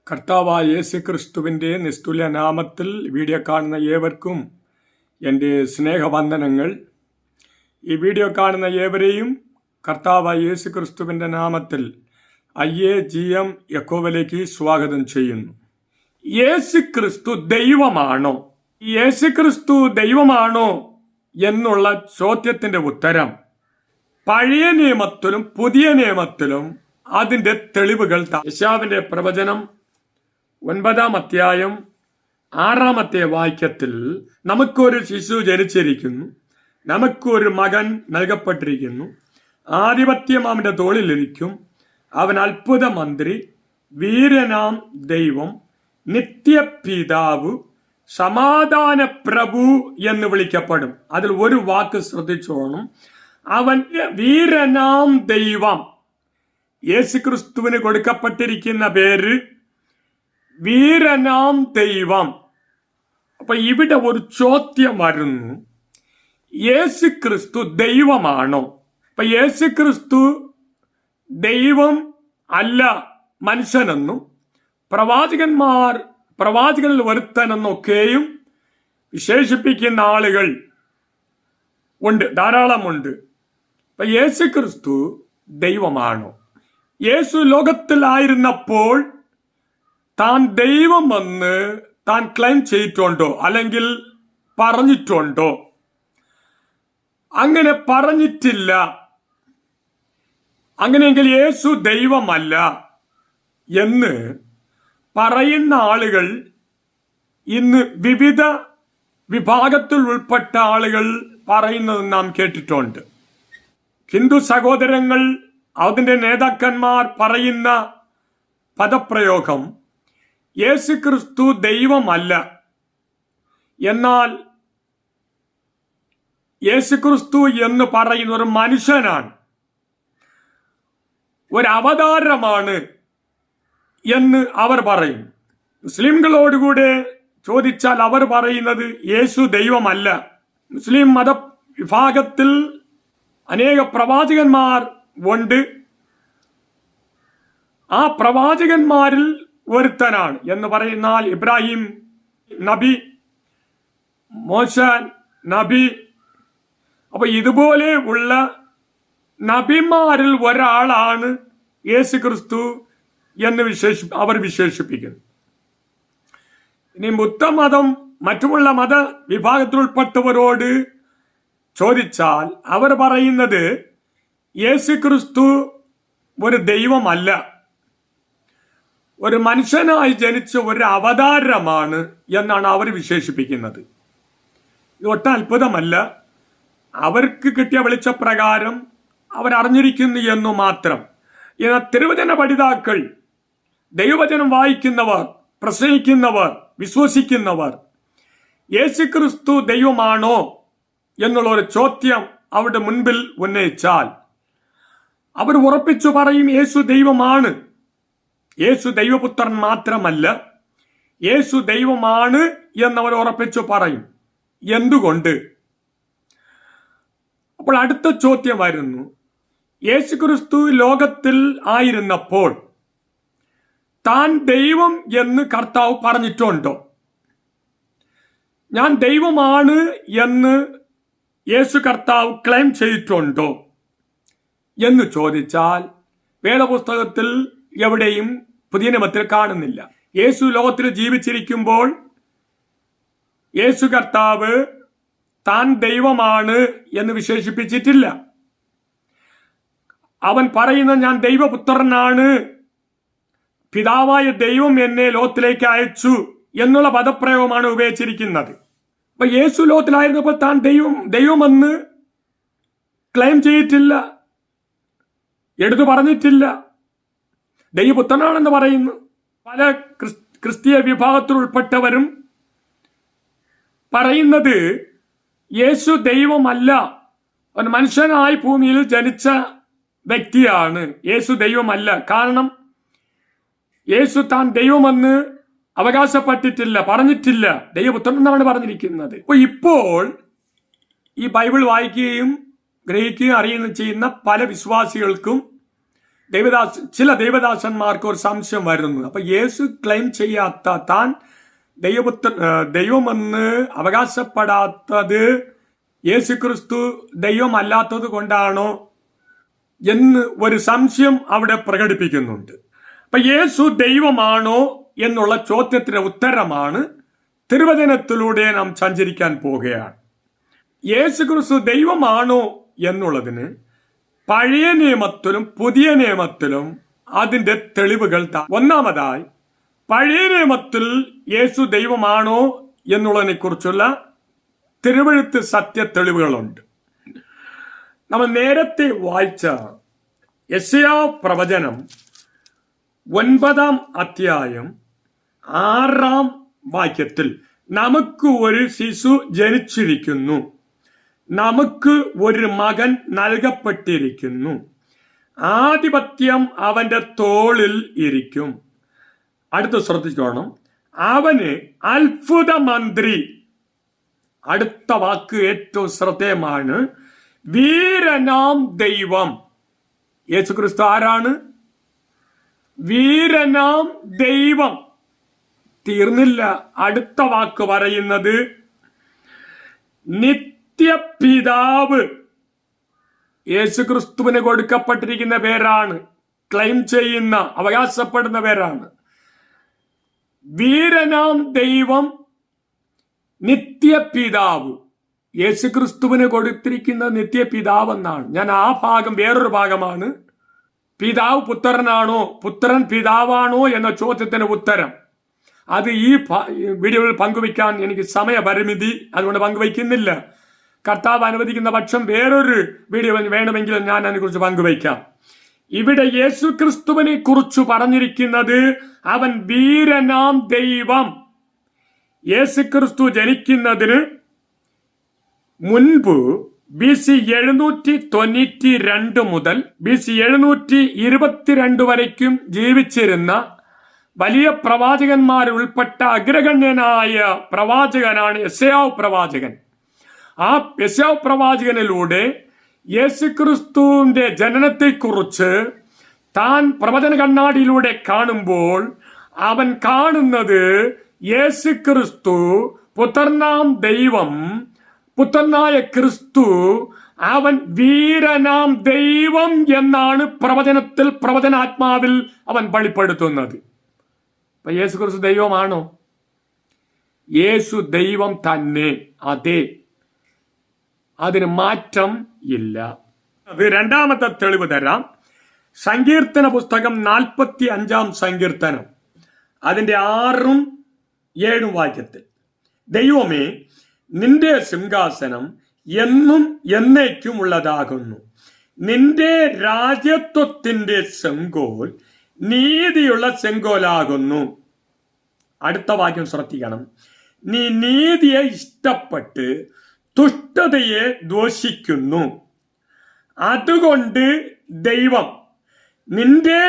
കർത്താവായ യേശുക്രിസ്തുവിൻ്റെ നിസ്തുല്യ നാമത്തിൽ വീഡിയോ കാണുന്ന ഏവർക്കും എൻ്റെ സ്നേഹവന്ദനങ്ങൾ. ഈ വീഡിയോ കാണുന്ന ഏവരെയും കർത്താവായ യേശുക്രിസ്തുവിൻ്റെ നാമത്തിൽ IAGM യഹോവയിലേക്ക് സ്വാഗതം ചെയ്യുന്നു. യേശുക്രിസ്തു ദൈവമാണോ? യേശുക്രിസ്തു ദൈവമാണോ എന്നുള്ള ചോദ്യത്തിൻ്റെ ഉത്തരം പഴയ നിയമത്തിലും പുതിയ നിയമത്തിലും അതിൻ്റെ തെളിവുകൾ. യെശയ്യാവിന്റെ പ്രവചനം 9-ാം അധ്യായം 6-ാമത്തെ വാക്യത്തിൽ നമുക്കൊരു ശിശു ജനിച്ചിരിക്കുന്നു, നമുക്കൊരു മകൻ നൽകപ്പെട്ടിരിക്കുന്നു, ആധിപത്യം അവന്റെ തോളിലിരിക്കും, അവൻ അത്ഭുത മന്ത്രി, വീരനാം ദൈവം, നിത്യപിതാവ്, സമാധാന പ്രഭു എന്ന് വിളിക്കപ്പെടും. അതിൽ ഒരു വാക്ക് ശ്രദ്ധിച്ചോണം, അവൻ വീരനാം ദൈവം. യേശുക്രിസ്തുവിന് കൊടുക്കപ്പെട്ടിരിക്കുന്ന പേര് വീരനാം ദൈവം. അപ്പൊ ഇവിടെ ഒരു ചോദ്യം വരുന്നു, യേശുക്രിസ്തു ദൈവമാണോ? അപ്പൊ യേശുക്രിസ്തു ദൈവം അല്ല, മനുഷ്യനെന്നും പ്രവാചകനിൽ ഒരുത്തനെന്നൊക്കെയും വിശേഷിപ്പിക്കുന്ന ആളുകൾ ഉണ്ട്, ധാരാളമുണ്ട്. അപ്പൊ യേശുക്രിസ്തു ദൈവമാണോ? യേശു ലോകത്തിലായിരുന്നപ്പോൾ താൻ ദൈവമെന്ന് താൻ ക്ലെയിം ചെയ്തിട്ടുണ്ടോ, അല്ലെങ്കിൽ പറഞ്ഞിട്ടുണ്ടോ? അങ്ങനെ പറഞ്ഞിട്ടില്ല. അങ്ങനെയെങ്കിൽ യേശു ദൈവമല്ല എന്ന് പറയുന്ന ആളുകൾ ഇന്ന് വിവിധ വിഭാഗത്തിൽ ഉൾപ്പെട്ട ആളുകൾ പറയുന്നത് നാം കേട്ടിട്ടുണ്ട്. ഹിന്ദു സഹോദരങ്ങൾ, അതിന്റെ നേതാക്കന്മാർ പറയുന്ന പദപ്രയോഗം യേശുക്രിസ്തു ദൈവമല്ല, എന്നാൽ യേശുക്രിസ്തു എന്ന് പറയുന്ന ഒരു മനുഷ്യനാണ്, ഒരു അവതാരമാണ് എന്ന് അവർ പറയും. മുസ്ലിംകളോടുകൂടെ ചോദിച്ചാൽ അവർ പറയുന്നത് യേശു ദൈവമല്ല. മുസ്ലിം മതവിഭാഗത്തിൽ അനേക പ്രവാചകന്മാർ ഉണ്ട്, ആ പ്രവാചകന്മാരിൽ ഒരുത്തനാണ് എന്ന് പറയുന്നാൽ ഇബ്രാഹിം നബി, മോശ നബി. അപ്പൊ ഇതുപോലെ ഉള്ള നബിമാരിൽ ഒരാളാണ് യേശുക്രിസ്തു എന്ന് അവർ വിശേഷിപ്പിക്കുന്നു. ഇനി ബുദ്ധമതം മറ്റുമുള്ള മത വിഭാഗത്തിലുൾപ്പെട്ടവരോട് ചോദിച്ചാൽ അവർ പറയുന്നത് യേശുക്രിസ്തു ഒരു ദൈവമല്ല, ഒരു മനുഷ്യനായി ജനിച്ച ഒരു അവതാരമാണ് എന്നാണ് അവർ വിശേഷിപ്പിക്കുന്നത്. ഇത് ഒട്ടും അത്ഭുതമല്ല. അവർക്ക് കിട്ടിയ വെളിച്ചപ്രകാരം അവരറിഞ്ഞിരിക്കുന്നു എന്നു മാത്രം. എന്നാൽ തിരുവചന പഠിതാക്കൾ, ദൈവവചനം വായിക്കുന്നവർ, പ്രസംഗിക്കുന്നവർ, വിശ്വസിക്കുന്നവർ യേശുക്രിസ്തു ദൈവമാണോ എന്നുള്ള ഒരു ചോദ്യം അവരുടെ മുൻപിൽ ഉന്നയിച്ചാൽ അവർ ഉറപ്പിച്ചു പറയും യേശു ദൈവമാണ്. യേശു ദൈവപുത്രൻ മാത്രമല്ല, യേശു ദൈവമാണ് എന്നവർ ഉറപ്പിച്ചു പറയും. എന്തുകൊണ്ട്? അപ്പോൾ അടുത്ത ചോദ്യം വരുന്നു, യേശുക്രിസ്തു ലോകത്തിൽ ആയിരുന്നപ്പോൾ താൻ ദൈവം എന്ന് കർത്താവ് പറഞ്ഞിട്ടുണ്ടോ? ഞാൻ ദൈവമാണ് എന്ന് യേശു കർത്താവ് ക്ലെയിം ചെയ്തിട്ടുണ്ടോ എന്ന് ചോദിച്ചാൽ വേദപുസ്തകത്തിൽ എവിടെയും പുതിയ നിയമത്തിൽ കാണുന്നില്ല. യേശു ലോകത്തിൽ ജീവിച്ചിരിക്കുമ്പോൾ യേശു കർത്താവ് താൻ ദൈവമാണ് എന്ന് വിശേഷിപ്പിച്ചിട്ടില്ല. അവൻ പറയുന്ന ഞാൻ ദൈവപുത്രനാണ്, പിതാവായ ദൈവം എന്നെ ലോകത്തിലേക്ക് അയച്ചു എന്നുള്ള പദപ്രയോഗമാണ് ഉപയോഗിച്ചിരിക്കുന്നത്. അപ്പൊ യേശു ലോകത്തിലായിരുന്നപ്പോൾ താൻ ദൈവമെന്ന് ക്ലെയിം ചെയ്തിട്ടില്ല, എടുത്തു പറഞ്ഞിട്ടില്ല. ദൈവപുത്രനാണെന്ന് പറയുന്നു. പല ക്രിസ്തീയ വിഭാഗത്തിൽ ഉൾപ്പെട്ടവരും പറയുന്നത് യേശു ദൈവമല്ല, ഒരു മനുഷ്യനായി ഭൂമിയിൽ ജനിച്ച വ്യക്തിയാണ്, യേശു ദൈവമല്ല. കാരണം യേശു താൻ ദൈവമെന്ന് അവകാശപ്പെട്ടിട്ടില്ല, പറഞ്ഞിട്ടില്ല, ദൈവപുത്രൻ എന്നാണ് പറഞ്ഞിരിക്കുന്നത്. അപ്പൊ ഇപ്പോൾ ഈ ബൈബിൾ വായിക്കുകയും ഗ്രഹിക്കുകയും അറിയുകയും ചെയ്യുന്ന പല വിശ്വാസികൾക്കും ചില ദൈവദാസന്മാർക്ക് ഒരു സംശയം വരുന്നു. അപ്പൊ യേശു ക്ലെയിം ചെയ്യാത്ത, താൻ ദൈവമെന്ന് അവകാശപ്പെടാത്തത് യേശു ക്രിസ്തു ദൈവമല്ലാത്തത് കൊണ്ടാണോ എന്ന് ഒരു സംശയം അവിടെ പ്രകടിപ്പിക്കുന്നുണ്ട്. അപ്പൊ യേശു ദൈവമാണോ എന്നുള്ള ചോദ്യത്തിന്റെ ഉത്തരമാണ് തിരുവചനത്തിലൂടെ നാം സഞ്ചരിക്കാൻ പോവുകയാണ്. യേശു ക്രിസ്തു ദൈവമാണോ എന്നുള്ളതിന് പഴയ നിയമത്തിലും പുതിയ നിയമത്തിലും അതിന്റെ തെളിവുകൾ. ഒന്നാമതായി, പഴയ നിയമത്തിൽ യേശു ദൈവമാണോ എന്നുള്ളതിനെ കുറിച്ചുള്ള തിരുവെഴുത്ത് സത്യ തെളിവുകളുണ്ട്. നമ്മൾ നേരത്തെ വായിച്ച യെശയ്യാ പ്രവചനം 9-ാം അധ്യായം 6-ാം വാക്യത്തിൽ നമുക്ക് ഒരു ശിശു ജനിച്ചിരിക്കുന്നു, നമുക്ക് ഒരു മകൻ നൽകപ്പെട്ടിരിക്കുന്നു, ആധിപത്യം അവന്റെ തോളിൽ ഇരിക്കും. അടുത്ത് ശ്രദ്ധിച്ചോണം, അവന് അത്ഭുത മന്ത്രി. അടുത്ത വാക്ക് ഏറ്റവും ശ്രദ്ധേയമാണ്, വീരനാം ദൈവം. യേശുക്രിസ്തു ആരാണ്? വീരനാം ദൈവം. തീർന്നില്ല, അടുത്ത വാക്ക് പറയുന്നത് നിത്യപിതാവ്. യേശുക്രിസ്തുവിന് കൊടുക്കപ്പെട്ടിരിക്കുന്ന പേരാണ്, ക്ലെയിം ചെയ്യുന്ന, അവകാശപ്പെടുന്ന പേരാണ്. വീരനാം ദൈവം, നിത്യപിതാവ്. യേശുക്രിസ്തുവിന് കൊടുത്തിരിക്കുന്ന നിത്യപിതാവ് എന്നാണ്. ഞാൻ ആ ഭാഗം വേറൊരു ഭാഗമാണ്. പിതാവ് പുത്രനാണോ, പുത്രൻ പിതാവാണോ എന്ന ചോദ്യത്തിന് ഉത്തരം അത് ഈ വീഡിയോയിൽ പങ്കുവയ്ക്കാൻ എനിക്ക് സമയപരിമിതി, അതുകൊണ്ട് പങ്കുവയ്ക്കുന്നില്ല. കർത്താവ് അനുവദിക്കുന്ന പക്ഷം വേറൊരു വീഡിയോ വേണമെങ്കിൽ ഞാൻ അതിനെക്കുറിച്ച് പങ്കുവയ്ക്കാം. ഇവിടെ യേശുക്രിസ്തുവിനെ കുറിച്ച് പറഞ്ഞിരിക്കുന്നത് അവൻ വീരനാം ദൈവം. യേശുക്രിസ്തു ജനിക്കുന്നതിന് മുൻപ് BC 792 മുതൽ BC 722 വരയ്ക്കും ജീവിച്ചിരുന്ന വലിയ പ്രവാചകന്മാരുൾപ്പെട്ട അഗ്രഗണ്യനായ പ്രവാചകനാണ് യെശയ്യാവ് പ്രവാചകൻ. ആ യെശയ്യാവ് പ്രവാചകനിലൂടെ യേശുക്രിസ്തുവിന്റെ ജനനത്തെക്കുറിച്ച് താൻ പ്രവചന കണ്ണാടിയിലൂടെ കാണുമ്പോൾ അവൻ കാണുന്നത് യേശുക്രിസ്തു പുത്രനാം ദൈവം, പുത്രനായ ക്രിസ്തു അവൻ വീരനാം ദൈവം എന്നാണ് പ്രവചനത്തിൽ, പ്രവചനാത്മാവിൽ അവൻ വെളിപ്പെടുത്തുന്നത്. അപ്പൊ യേശു ക്രിസ്തു ദൈവമാണോ? യേശു ദൈവം തന്നെ, അതെ, അതിന് മാറ്റം ഇല്ല. അത് രണ്ടാമത്തെ തെളിവ് തരാം. സങ്കീർത്തന പുസ്തകം 45-ാം സങ്കീർത്തനം അതിന്റെ 6-ഉം 7-ഉം വാക്യത്തിൽ, ദൈവമേ നിന്റെ സിംഹാസനം എന്നും എന്നേക്കും ഉള്ളതാകുന്നു, നിന്റെ രാജ്യത്വത്തിന്റെ ചെങ്കോൽ നീതിയുള്ള ചെങ്കോലാകുന്നു. അടുത്ത വാക്യം ശ്രദ്ധിക്കണം, നീ നീതിയെ ഇഷ്ടപ്പെട്ട് ദുഷ്ടതയെ ദ്വേഷിക്കുന്നു, അതുകൊണ്ട് ദൈവം, നിന്റെ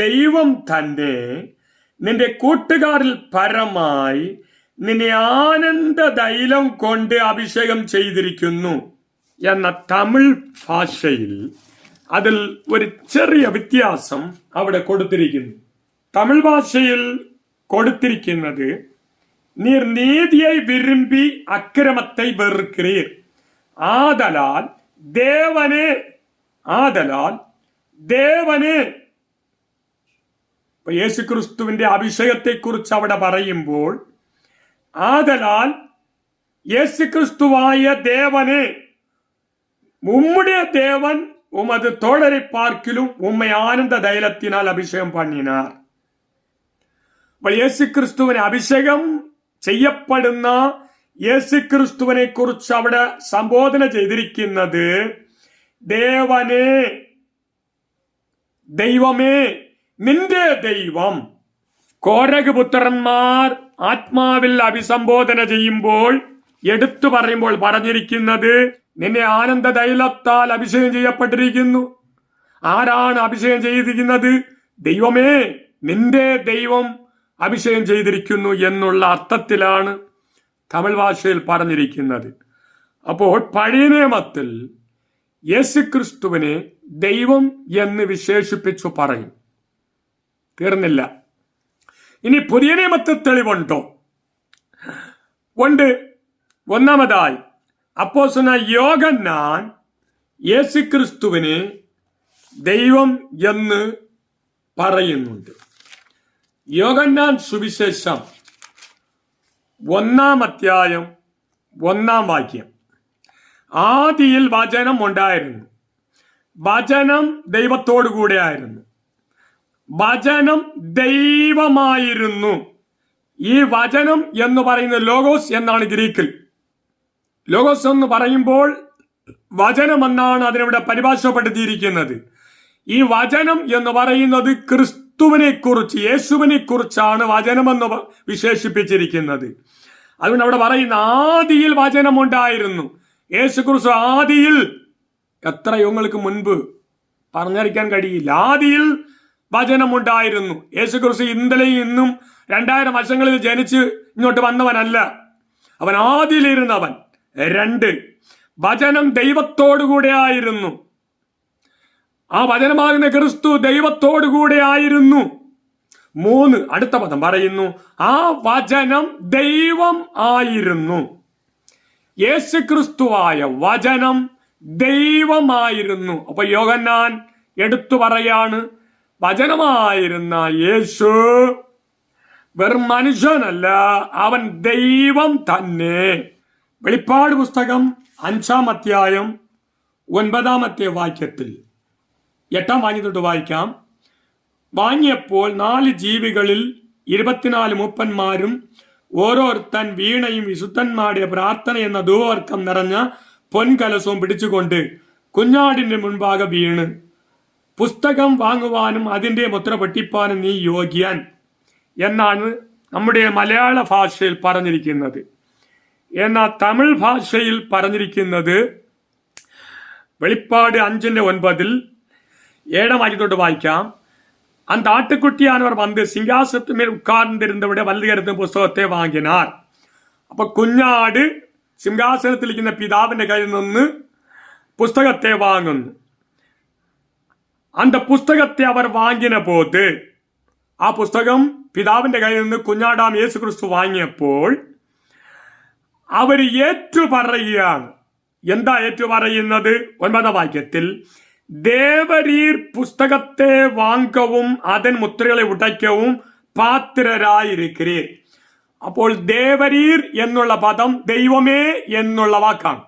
ദൈവം തന്നെ നിന്റെ കൂട്ടുകാരിൽ പരമായി നിന്നെ ആനന്ദ തൈലം കൊണ്ട് അഭിഷേകം ചെയ്തിരിക്കുന്നു എന്ന തമിഴ് ഭാഷയിൽ അതിൽ ഒരു ചെറിയ വ്യത്യാസം അവിടെ കൊടുത്തിരിക്കുന്നു. തമിഴ് ഭാഷയിൽ കൊടുത്തിരിക്കുന്നത്, നീർ നീതിയെ വിരുമ്പി അക്രമത്തെ വെറുக்கிறீர், ആദലാൽ ദേവനെ. യേശുക്രിസ്തുവിന്റെ അഭിഷേകത്തെക്കുറിച്ച് അവിടെ പറയുമ്പോൾ, ആദലാൽ യേശുക്രിസ്തുവായ ദേവനെ, ഉമ്മുடைய தேவன் உமது தோழரை பார்க்கிலும் உம்மை ஆனந்த தைலத்தினால் அபிஷேகம் பண்ணினார். യേശുക്രിസ്തുവിനെ അഭിഷേകം ചെയ്യപ്പെടുന്ന യേശുക്രിസ്തുവിനെ കുറിച്ച് അവിടെ സംബോധന ചെയ്തിരിക്കുന്നത് ദേവനെ, ദൈവമേ, നിന്റെ ദൈവം. കോരഗ് പുത്രന്മാർ ആത്മാവിൽ അഭിസംബോധന ചെയ്യുമ്പോൾ, എടുത്തു പറയുമ്പോൾ പറഞ്ഞിരിക്കുന്നത്, നിന്നെ ആനന്ദ തൈലത്താൽ അഭിഷേകം ചെയ്യപ്പെട്ടിരിക്കുന്നു. ആരാണ് അഭിഷേകം ചെയ്തിരിക്കുന്നത്? ദൈവമേ, നിന്റെ ദൈവം അഭിഷേകം ചെയ്തിരിക്കുന്നു എന്നുള്ള അർത്ഥത്തിലാണ് തമിഴ് ഭാഷയിൽ പറഞ്ഞിരിക്കുന്നത്. അപ്പോൾ പഴയ നിയമത്തിൽ യേശുക്രിസ്തുവിനെ ദൈവം എന്ന് വിശേഷിപ്പിച്ചു പറയും. തീർന്നില്ല. ഇനി പുതിയ നിയമത്തിൽ തെളിവുണ്ടോ? ഉണ്ട്. ഒന്നാമതായി അപ്പോസ്തലനായ യോഹന്നാൻ യേശുക്രിസ്തുവിനെ ദൈവം എന്ന് പറയുന്നുണ്ട്. യോഹന്നാൻ സുവിശേഷം 1-ാം അധ്യായം 1-ാം വാക്യം. ആദിയിൽ വചനം ഉണ്ടായിരുന്നു, വചനം ദൈവത്തോടു കൂടെ ആയിരുന്നു, വചനം ദൈവമായിരുന്നു. ഈ വചനം എന്ന് പറയുന്നത് ലോഗോസ് എന്നാണ് ഗ്രീക്കിൽ. ലോഗോസ് എന്ന് പറയുമ്പോൾ വചനം എന്നാണ് അതിനിവിടെ പരിഭാഷപ്പെടുത്തിയിരിക്കുന്നത്. ഈ വചനം എന്ന് പറയുന്നത് ക്രിസ്തുവിനെ കുറിച്ച്, യേശുവിനെ കുറിച്ചാണ് വചനമെന്ന് വിശേഷിപ്പിച്ചിരിക്കുന്നത്. അതുകൊണ്ട് അവിടെ പറയുന്ന ആദിയിൽ വചനമുണ്ടായിരുന്നു. യേശു ക്രിസ്തു ആദിയിൽ, എത്ര യുഗങ്ങൾക്ക് മുൻപ് പറഞ്ഞറിയിക്കാൻ കഴിയില്ല. ആദിയിൽ വചനമുണ്ടായിരുന്നു. യേശു ക്രിസ്തു ഇന്നലെയും ഇന്നും 2000 വർഷങ്ങളിൽ ജനിച്ച് ഇങ്ങോട്ട് വന്നവനല്ല. അവൻ ആദിയിലിരുന്നവൻ. 2, വചനം ദൈവത്തോടുകൂടെ ആയിരുന്നു. ആ വചനമാകുന്ന ക്രിസ്തു ദൈവത്തോടുകൂടെ ആയിരുന്നു. 3, അടുത്ത പദം പറയുന്നു, ആ വചനം ദൈവം ആയിരുന്നു. യേശുക്രിസ്തുവായ വചനം ദൈവമായിരുന്നു. അപ്പൊ യോഹന്നാൻ എടുത്തു പറയാണ്, വചനമായിരുന്ന യേശു വെറും മനുഷ്യനല്ല, അവൻ ദൈവം തന്നെ. വെളിപ്പാട് പുസ്തകം 5-ാം അധ്യായം 9-ാമത്തെ വാക്യത്തിൽ 8-ാം വാക്യത്തോട്ട് വായിക്കാം. വാങ്ങിയപ്പോൾ 4 ജീവികളിൽ 24 മൂപ്പന്മാരും ഓരോരുത്തൻ വീണയും വിശുദ്ധന്മാരുടെ പ്രാർത്ഥന എന്ന ധൂവർക്കം നിറഞ്ഞ പൊൻകലസവും പിടിച്ചുകൊണ്ട് കുഞ്ഞാടിന്റെ മുൻപാകെ വീണ്, പുസ്തകം വാങ്ങുവാനും അതിന്റെ മുദ്ര പൊട്ടിപ്പാനും നീ യോഗ്യൻ എന്നാണ് നമ്മുടെ മലയാള ഭാഷയിൽ പറഞ്ഞിരിക്കുന്നത്. എന്നാൽ തമിഴ് ഭാഷയിൽ പറഞ്ഞിരിക്കുന്നത് വെളിപ്പാട് 5:9 7-ാം വാക്യത്തോട്ട് വായിക്കാം. அந்த ஆட்டுக்குட்டியானவர் வந்து சிங்காசனத்து மேல் உட்கார்ந்திருந்தവിടെ വലതുകരത്ത് പുസ്തകത്തെ വാങ്ങിനാർ. അപ്പൊ കുഞ്ഞാട് സിംഹാസനത്തിലിരിക്കുന്ന പിതാവിന്റെ കയ്യിൽ നിന്ന് പുസ്തകത്തെ വാങ്ങുന്നു. அந்த പുസ്തകത്തെ അവർ വാങ്ങിന പോത്, ആ പുസ്തകം പിതാവിന്റെ കയ്യിൽ നിന്ന് കുഞ്ഞാടാം യേശു ക്രിസ്തു വാങ്ങിയപ്പോൾ അവർ ഏറ്റുപറയുകയാണ്. എന്താ ഏറ്റുപറയുന്നത്? 9-ാം വാക്യത്തിൽ, ദേവരീർ പുസ്തകത്തെ വാങ്ങവും അതൻ മുദ്രകളെ ഉടയ്ക്കവും പാത്രരായിരിക്കീർ. അപ്പോൾ ദേവരീർ എന്നുള്ള പദം ദൈവമേ എന്നുള്ള വാക്കാണ്.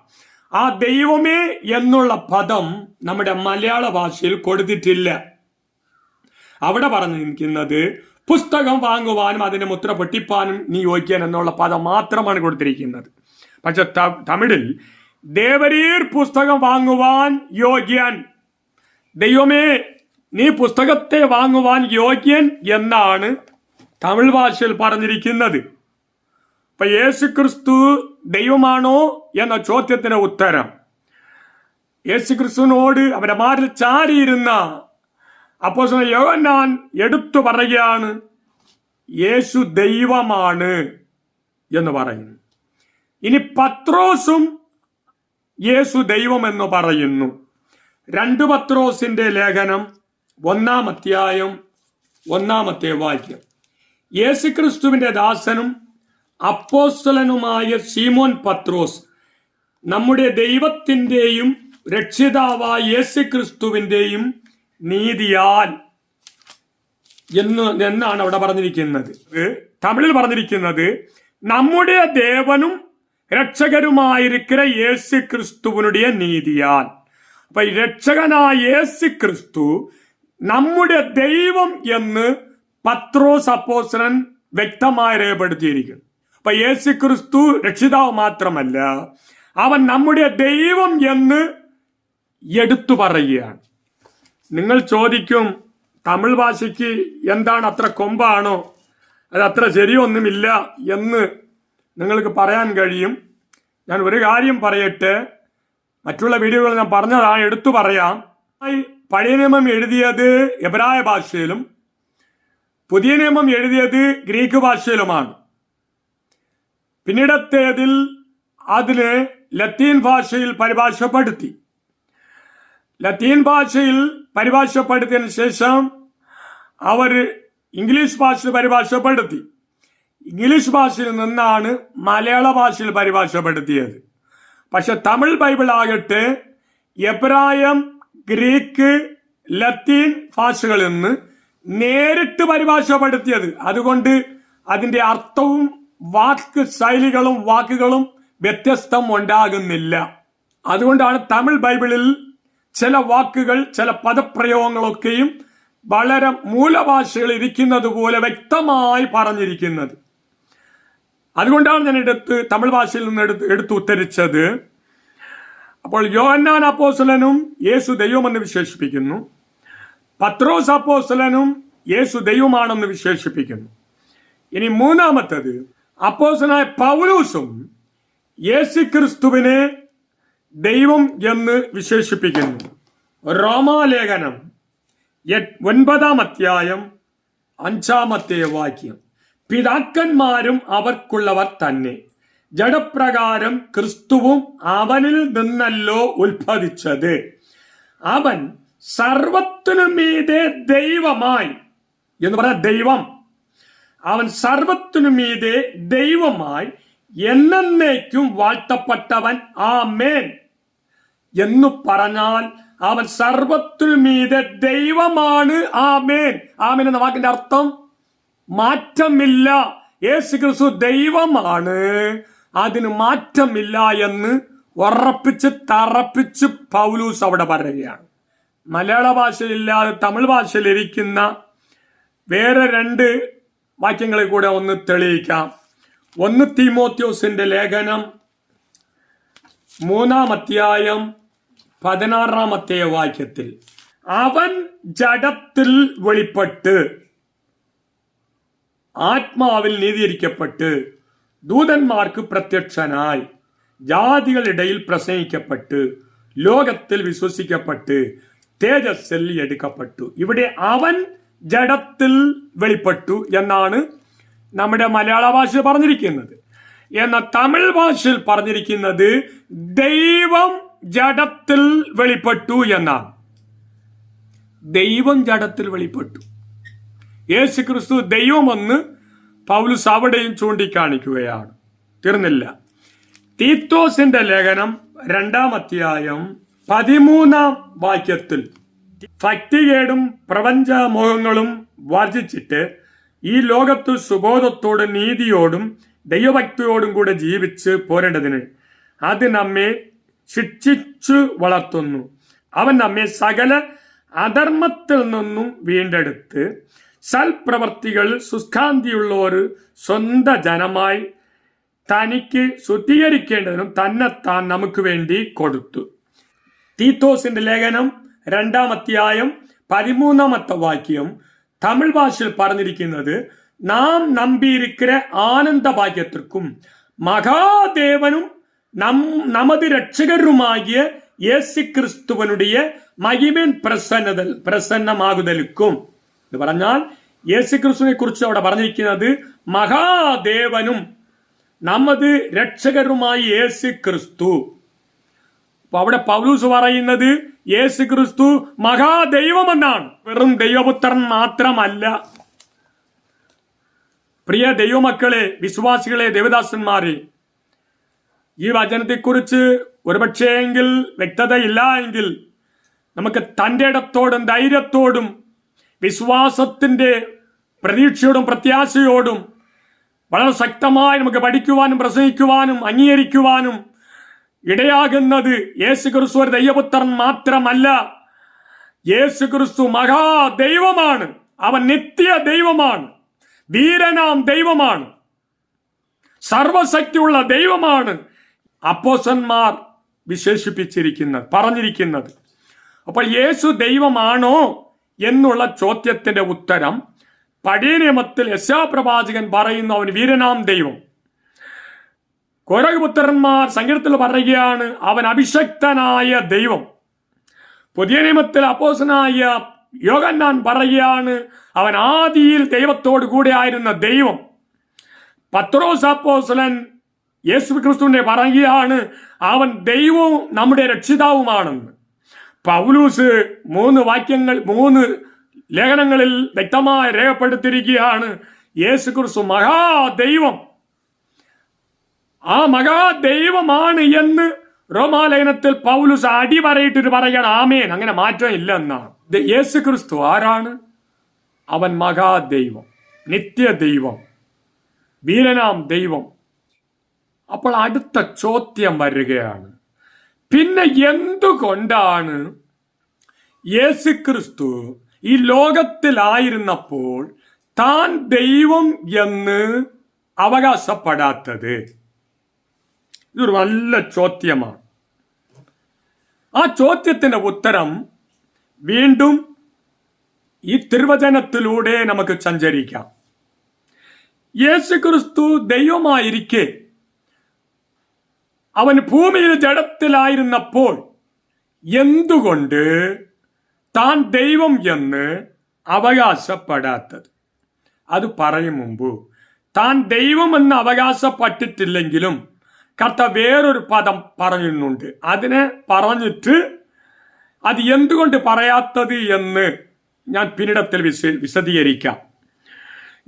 ആ ദൈവമേ എന്നുള്ള പദം നമ്മുടെ മലയാള ഭാഷയിൽ കൊടുത്തിട്ടില്ല. അവിടെ പറഞ്ഞിരിക്കുന്നത് പുസ്തകം വാങ്ങുവാനും അതിന്റെ മുദ്ര പൊട്ടിപ്പാനും നീ യോഗ്യൻ എന്നുള്ള പദം മാത്രമാണ് കൊടുത്തിരിക്കുന്നത്. പക്ഷെ തമിഴിൽ ദേവരീർ പുസ്തകം വാങ്ങുവാൻ യോഗ്യൻ, ദൈവമേ നീ പുസ്തകത്തെ വാങ്ങുവാൻ യോഗ്യൻ എന്നാണ് തമിഴ് ഭാഷയിൽ പറഞ്ഞിരിക്കുന്നത്. അപ്പൊ യേശുക്രിസ്തു ദൈവമാണോ എന്ന ചോദ്യത്തിന് ഉത്തരം, യേശുക്രിസ്തുവിനോട് അവന്റെ മാറിൽ ചാരിയിരുന്ന അപ്പോസ്തലൻ യോഹന്നാൻ എടുത്തു പറയുകയാണ്, യേശു ദൈവമാണ് എന്ന് പറയുന്നു. ഇനി പത്രോസും യേശു ദൈവം എന്ന് പറയുന്നു. 2 പത്രോസിന്റെ ലേഖനം 1-ാം അധ്യായം 1-ാമത്തെ വാക്യം. യേശുക്രിസ്തുവിന്റെ ദാസനും അപ്പോസ്തലനുമായ ശീമോൻ പത്രോസ് നമ്മുടെ ദൈവത്തിന്റെയും രക്ഷിതാവായ യേശുക്രിസ്തുവിന്റെയും നീതിയാൽ എന്നാണ് അവിടെ പറഞ്ഞിരിക്കുന്നത്. തമിഴിൽ പറഞ്ഞിരിക്കുന്നത് നമ്മുടെ ദേവനും രക്ഷകരുമായിരിക്കുന്ന യേശു ക്രിസ്തുവിനുடைய നീതിയാൽ. അപ്പൊ രക്ഷകനായ യേശു ക്രിസ്തു നമ്മുടെ ദൈവം എന്ന് പത്രോസ് അപ്പോസ്തലൻ വ്യക്തമായി രേഖപ്പെടുത്തിയിരിക്കുന്നു. അപ്പൊ യേശു ക്രിസ്തു രക്ഷിതാവ് മാത്രമല്ല, അവൻ നമ്മുടെ ദൈവം എന്ന് എടുത്തു പറയുകയാണ്. നിങ്ങൾ ചോദിക്കും, തമിഴ് ഭാഷയ്ക്ക് എന്താണ് അത്ര കൊമ്പാണോ, അത് അത്ര ശരിയൊന്നുമില്ല എന്ന് നിങ്ങൾക്ക് പറയാൻ കഴിയും. ഞാൻ ഒരു കാര്യം പറയട്ടെ, മറ്റുള്ള വീഡിയോകൾ ഞാൻ പറഞ്ഞതാണ്, എടുത്തു പറയാം. പഴയ നിയമം എഴുതിയത് എബ്രായ ഭാഷയിലും പുതിയ നിയമം എഴുതിയത് ഗ്രീക്ക് ഭാഷയിലുമാണ്. പിന്നീടത്തേതിൽ അതിന് ലത്തീൻ ഭാഷയിൽ പരിഭാഷപ്പെടുത്തി. ലത്തീൻ ഭാഷയിൽ പരിഭാഷപ്പെടുത്തിയതിനു ശേഷം അവർ ഇംഗ്ലീഷ് ഭാഷയിൽ പരിഭാഷപ്പെടുത്തി. ഇംഗ്ലീഷ് ഭാഷയിൽ നിന്നാണ് മലയാള ഭാഷയിൽ പരിഭാഷപ്പെടുത്തിയത്. പക്ഷെ തമിഴ് ബൈബിൾ ആകട്ടെ എബ്രായം, ഗ്രീക്ക്, ലത്തീൻ ഭാഷകളിൽ നിന്ന് നേരിട്ട് പരിഭാഷപ്പെടുത്തിയത്. അതുകൊണ്ട് അതിന്റെ അർത്ഥവും വാക്ക് ശൈലികളും വാക്കുകളും വ്യത്യസ്തം ഉണ്ടാകുന്നില്ല. അതുകൊണ്ടാണ് തമിഴ് ബൈബിളിൽ ചില വാക്കുകൾ, ചില പദപ്രയോഗങ്ങളൊക്കെയും വളരെ മൂലഭാഷയിൽ ഇരിക്കുന്നത് പോലെ വ്യക്തമായി പറഞ്ഞിരിക്കുന്നത്. അതുകൊണ്ടാണ് ഞാൻ തമിഴ് ഭാഷയിൽ നിന്ന് എടുത്ത് ഉദ്ധരിച്ചത്. അപ്പോൾ യോഹന്നാൻ അപ്പോസ്തലനും യേശു ദൈവമെന്ന് വിശേഷിപ്പിക്കുന്നു. പത്രോസ് അപ്പോസ്തലനും യേശു ദൈവമാണെന്ന് വിശേഷിപ്പിക്കുന്നു. ഇനി മൂന്നാമത്തത്, അപ്പോസ്തലനായ പൗലോസും യേശു ക്രിസ്തുവിനെ ദൈവം എന്ന് വിശേഷിപ്പിക്കുന്നു. റോമാലേഖനം 9-ാം അധ്യായം 5-ാമത്തെ വാക്യം, പിതാക്കന്മാരും അവർക്കുള്ളവർ തന്നെ, ജഡപ്രകാരം ക്രിസ്തുവും അവനിൽ നിന്നല്ലോ ഉത്ഭവിച്ചത്. അവൻ സർവത്തിനുമീതെ ദൈവമായി എന്ന് പറഞ്ഞ ദൈവം, അവൻ സർവത്തിനുമീതെ ദൈവമായി എന്നേക്കും വാഴ്ത്തപ്പെട്ടവൻ. ആമേൻ എന്ന് പറഞ്ഞാൽ അവൻ സർവത്തിനുമീതെ ദൈവമാണ്. ആമേൻ. ആമേൻ എന്ന വാക്കിന്റെ അർത്ഥം മാറ്റമില്ല. യേശു ക്രിസ്തു ദൈവമാണ്, അതിന് മാറ്റമില്ല എന്ന് ഉറപ്പിച്ച് തറപ്പിച്ച് പൗലൂസ് അവിടെ പറയുകയാണ്. മലയാള ഭാഷയില്ലാതെ തമിഴ് ഭാഷയിലിരിക്കുന്ന വേറെ 2 വാക്യങ്ങളെ കൂടെ ഒന്ന് തെളിയിക്കാം. 1 തീമോഥെയോസിന്റെ ലേഖനം 3-ാം അധ്യായം 16-ാമത്തെ വാക്യത്തിൽ, അവൻ ജഡത്തിൽ വെളിപ്പെട്ട് ആത്മാവിൽ നീതീകരിക്കപ്പെട്ട് ദൂതന്മാർക്ക് പ്രത്യക്ഷനായി ജാതികളിടയിൽ പ്രസംഗിക്കപ്പെട്ട് ലോകത്തിൽ വിശ്വസിക്കപ്പെട്ട് തേജസ്സിൽ എടുക്കപ്പെട്ടു. ഇവിടെ അവൻ ജഡത്തിൽ വെളിപ്പെട്ടു എന്നാണ് നമ്മുടെ മലയാള ഭാഷയിൽ പറഞ്ഞിരിക്കുന്നത്. എന്നാൽ തമിഴ് ഭാഷയിൽ പറഞ്ഞിരിക്കുന്നത് ദൈവം ജഡത്തിൽ വെളിപ്പെട്ടു എന്നാണ്. ദൈവം ജഡത്തിൽ വെളിപ്പെട്ടു. യേശു ക്രിസ്തു ദൈവമെന്ന് പൗലോസ് അവിടെയും ചൂണ്ടിക്കാണിക്കുകയാണ്. തീർന്നില്ല. തീത്തോസിന്റെ ലേഖനം 2-ാം അധ്യായം 13-ാം വാക്യത്തിൽ, ഭക്തികേടും പ്രപഞ്ചമോഹങ്ങളും വർജിച്ചിട്ട് ഈ ലോകത്തിൽ സുബോധത്തോടും നീതിയോടും ദൈവഭക്തിയോടും കൂടെ ജീവിച്ച് പോരേണ്ടതിന് അത് നമ്മെ ശിക്ഷിച്ചു വളർത്തുന്നു. അവൻ നമ്മെ സകല അധർമ്മത്തിൽ നിന്നും വീണ്ടെടുത്ത് സൽപ്രവർത്തികൾ ശുഷ്കാന്തിയുള്ള ഒരു സ്വന്തം ജനമായി തനിക്ക് ശുദ്ധീകരിക്കേണ്ടതിനും തന്നെത്താൻ നമുക്ക് വേണ്ടി കൊടുത്തു. തീത്തോസിന്റെ ലേഖനം 2-ാം അധ്യായം 13-ാമത്തെ വാക്യം തമിഴ് ഭാഷയിൽ പറഞ്ഞിരിക്കുന്നത്, നാം നമ്പിയിരിக்கிற ആനന്ദ ഭാഗ്യത്തിற்கும் മഹാദേവനും நமது രക്ഷകരുമാകിയ യേശു ക്രിസ്തുവനുடைய മഹിമൻ പ്രസന്നമാകുതലുക്കും എന്ന് പറഞ്ഞാൽ യേശു ക്രിസ്തുവിനെ കുറിച്ച് അവിടെ പറഞ്ഞിരിക്കുന്നത് മഹാദേവനും நமது രക്ഷകരുമായി യേശു ക്രിസ്തു. അപ്പൊ അവിടെ പൗലോസ് പറയുന്നത് യേശു ക്രിസ്തു മഹാദൈവമെന്നാണ്, വെറും ദൈവപുത്രൻ മാത്രമല്ല. പ്രിയ ദൈവമക്കളെ, വിശ്വാസികളെ, ദേവദാസന്മാരെ, ഈ വചനത്തെക്കുറിച്ച് ഒരുപക്ഷേ എങ്കിൽ വ്യക്തതയില്ല എങ്കിൽ നമുക്ക് തൻ്റെ ഇടത്തോടും ധൈര്യത്തോടും വിശ്വാസത്തിന്റെ പ്രതീക്ഷയോടും പ്രത്യാശയോടും വളരെ ശക്തമായി നമുക്ക് പഠിക്കുവാനും പ്രസംഗിക്കുവാനും അംഗീകരിക്കുവാനും ഇടയാകുന്നത് യേശു ക്രിസ്തു ഒരു ദൈവപുത്രൻ മാത്രമല്ല. യേശു ക്രിസ്തു മഹാദൈവമാണ്. അവൻ നിത്യ ദൈവമാണ്, വീരനാം ദൈവമാണ്, സർവശക്തിയുള്ള ദൈവമാണ് അപ്പോസ്തലന്മാർ പറഞ്ഞിരിക്കുന്നത്. അപ്പോൾ യേശു ദൈവമാണോ എന്നുള്ള ചോദ്യത്തിന്റെ ഉത്തരം പഴയ നിയമത്തിൽ യെശയ്യാപ്രവാചകൻ പറയുന്നു, അവൻ വീരനാം ദൈവം. കോരഹപുത്രന്മാർ സങ്കീർത്തനത്തിൽ പറയുകയാണ്, അവൻ അഭിഷക്തനായ ദൈവം. പുതിയ നിയമത്തിൽ അപ്പോസ്തലനായ യോഹന്നാൻ പറയുകയാണ്, അവൻ ആദിയിൽ ദൈവത്തോടു കൂടെ ആയിരുന്ന ദൈവം. പത്രോസ് അപ്പോസ്തലൻ യേശു ക്രിസ്തുവിനെ പറയുകയാണ്, അവൻ ദൈവവും നമ്മുടെ രക്ഷിതാവുമാണെന്ന്. പൗലൂസ് 3 ലേഖനങ്ങളിൽ വ്യക്തമായി രേഖപ്പെടുത്തിയിരിക്കുകയാണ്, യേശുക്രിസ്തു മഹാദൈവം, ആ മഹാദൈവമാണ് എന്ന് റോമാലേഖനത്തിൽ പൗലൂസ് അടിവരയിട്ടിട്ട് പറയണം. ആമേൻ. അങ്ങനെ മാറ്റം ഇല്ല എന്നാണ്. യേശുക്രിസ്തു ആരാണ്? അവൻ മഹാദൈവം, നിത്യദൈവം, വീരനാം ദൈവം. അപ്പോൾ അടുത്ത ചോദ്യം വരികയാണ്, പിന്നെ എന്തുകൊണ്ടാണ് യേശുക്രിസ്തു ഈ ലോകത്തിലായിരുന്നപ്പോൾ താൻ ദൈവം എന്ന് അവകാശപ്പെടാത്തത്? ഇതൊരു നല്ല ചോദ്യമാണ്. ആ ചോദ്യത്തിന്റെ ഉത്തരം വീണ്ടും ഈ തിരുവചനത്തിലൂടെ നമുക്ക് സഞ്ചരിക്കാം. യേശുക്രിസ്തു ദൈവമായിരിക്കെ അവൻ ഭൂമിയിൽ ജഡത്തിലായിരുന്നപ്പോൾ എന്തുകൊണ്ട് താൻ ദൈവം എന്ന് അവകാശപ്പെടാത്തത്? അത് പറയും മുമ്പ് താൻ ദൈവം എന്ന് അവകാശപ്പെട്ടിട്ടില്ലെങ്കിലും കർത്താവ് വേറൊരു പദം പറയുന്നുണ്ട്. അതിനെ പറഞ്ഞിട്ട് അത് എന്തുകൊണ്ട് പറയാത്തത് എന്ന് ഞാൻ പിന്നിടത്തിൽ വിശദീകരിക്കാം.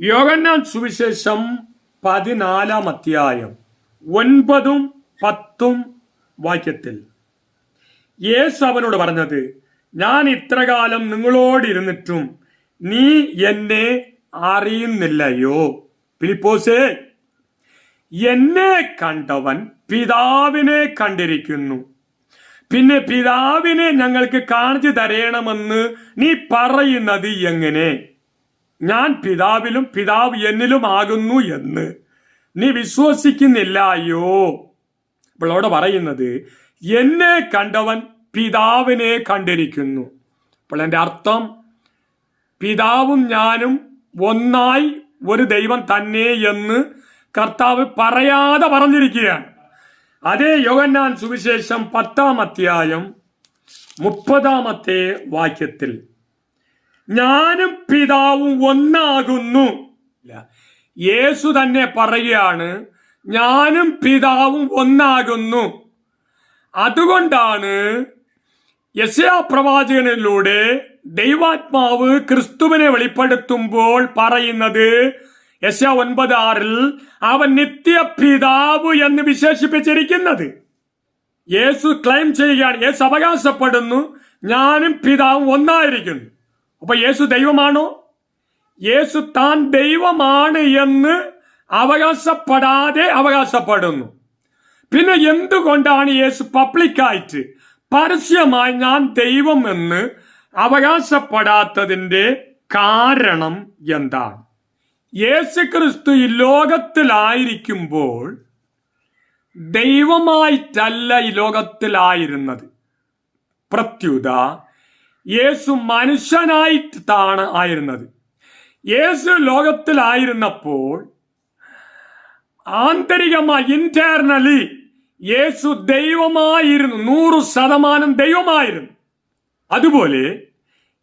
യോഹന്നാൻ സുവിശേഷം 14-ാം അധ്യായം 9-10 വാക്യത്തിൽ യേശു അവനോട് പറഞ്ഞത്, ഞാൻ ഇത്രകാലം നിങ്ങളോടിരുന്നിട്ടും നീ എന്നെ അറിയുന്നില്ലയോ? ഫിലിപ്പോസേ, എന്നെ കണ്ടവൻ പിതാവിനെ കണ്ടിരിക്കുന്നു. പിന്നെ പിതാവിനെ ഞങ്ങൾക്ക് കാണിച്ചു തരണമെന്ന് നീ പറയുന്നത് എങ്ങനെ? ഞാൻ പിതാവിലും പിതാവ് എന്നിലും ആകുന്നു എന്ന് നീ വിശ്വസിക്കുന്നില്ലയോ? അപ്പോൾ അവിടെ പറയുന്നത്, എന്നെ കണ്ടവൻ പിതാവിനെ കണ്ടിരിക്കുന്നു. അപ്പോൾ എൻ്റെ അർത്ഥം, പിതാവും ഞാനും ഒന്നായി ഒരു ദൈവം തന്നെ എന്ന് കർത്താവ് പറയാതെ പറഞ്ഞിരിക്കുകയാണ്. അതേ യോഹന്നാൻ സുവിശേഷം 10-ാം അധ്യായം 30-ാമത്തെ വാക്യത്തിൽ ഞാനും പിതാവും ഒന്നാകുന്നു. യേശു തന്നെ പറയുകയാണ്, ഞാനും പിതാവും ഒന്നാകുന്നു. അതുകൊണ്ടാണ് യെശയ്യാ പ്രവാചകനിലൂടെ ദൈവാത്മാവ് ക്രിസ്തുവിനെ വെളിപ്പെടുത്തുമ്പോൾ പറയുന്നത്, യെശയ്യാ 9:6 അവൻ നിത്യപിതാവ് എന്ന് വിശേഷിപ്പിച്ചിരിക്കുന്നത്. യേശു ക്ലെയിം ചെയ്യുകയാണ്, യേശു അവകാശപ്പെടുന്നു, ഞാനും പിതാവും ഒന്നായിരിക്കുന്നു. അപ്പൊ യേശു ദൈവമാണോ? യേശു താൻ ദൈവമാണ് എന്ന് അവകാശപ്പെടാതെ അവകാശപ്പെടുന്നു. പിന്നെ എന്തുകൊണ്ടാണ് യേശു പബ്ലിക്കായിട്ട് പരസ്യമായി ഞാൻ ദൈവം എന്ന് അവകാശപ്പെടാത്തതിന്റെ കാരണം എന്താണ്? യേശുക്രിസ്തു ഈ ലോകത്തിലായിരിക്കുമ്പോൾ ദൈവമായിട്ടല്ല ഈ ലോകത്തിലായിരുന്നത്. പ്രത്യുത യേശു മനുഷ്യനായിട്ടാണ് ആയിരുന്നത്. യേശു ലോകത്തിലായിരുന്നപ്പോൾ ആന്തരികമായി, ഇന്റേർണലി യേശു ദൈവമായിരുന്നു, 100% ദൈവമായിരുന്നു. അതുപോലെ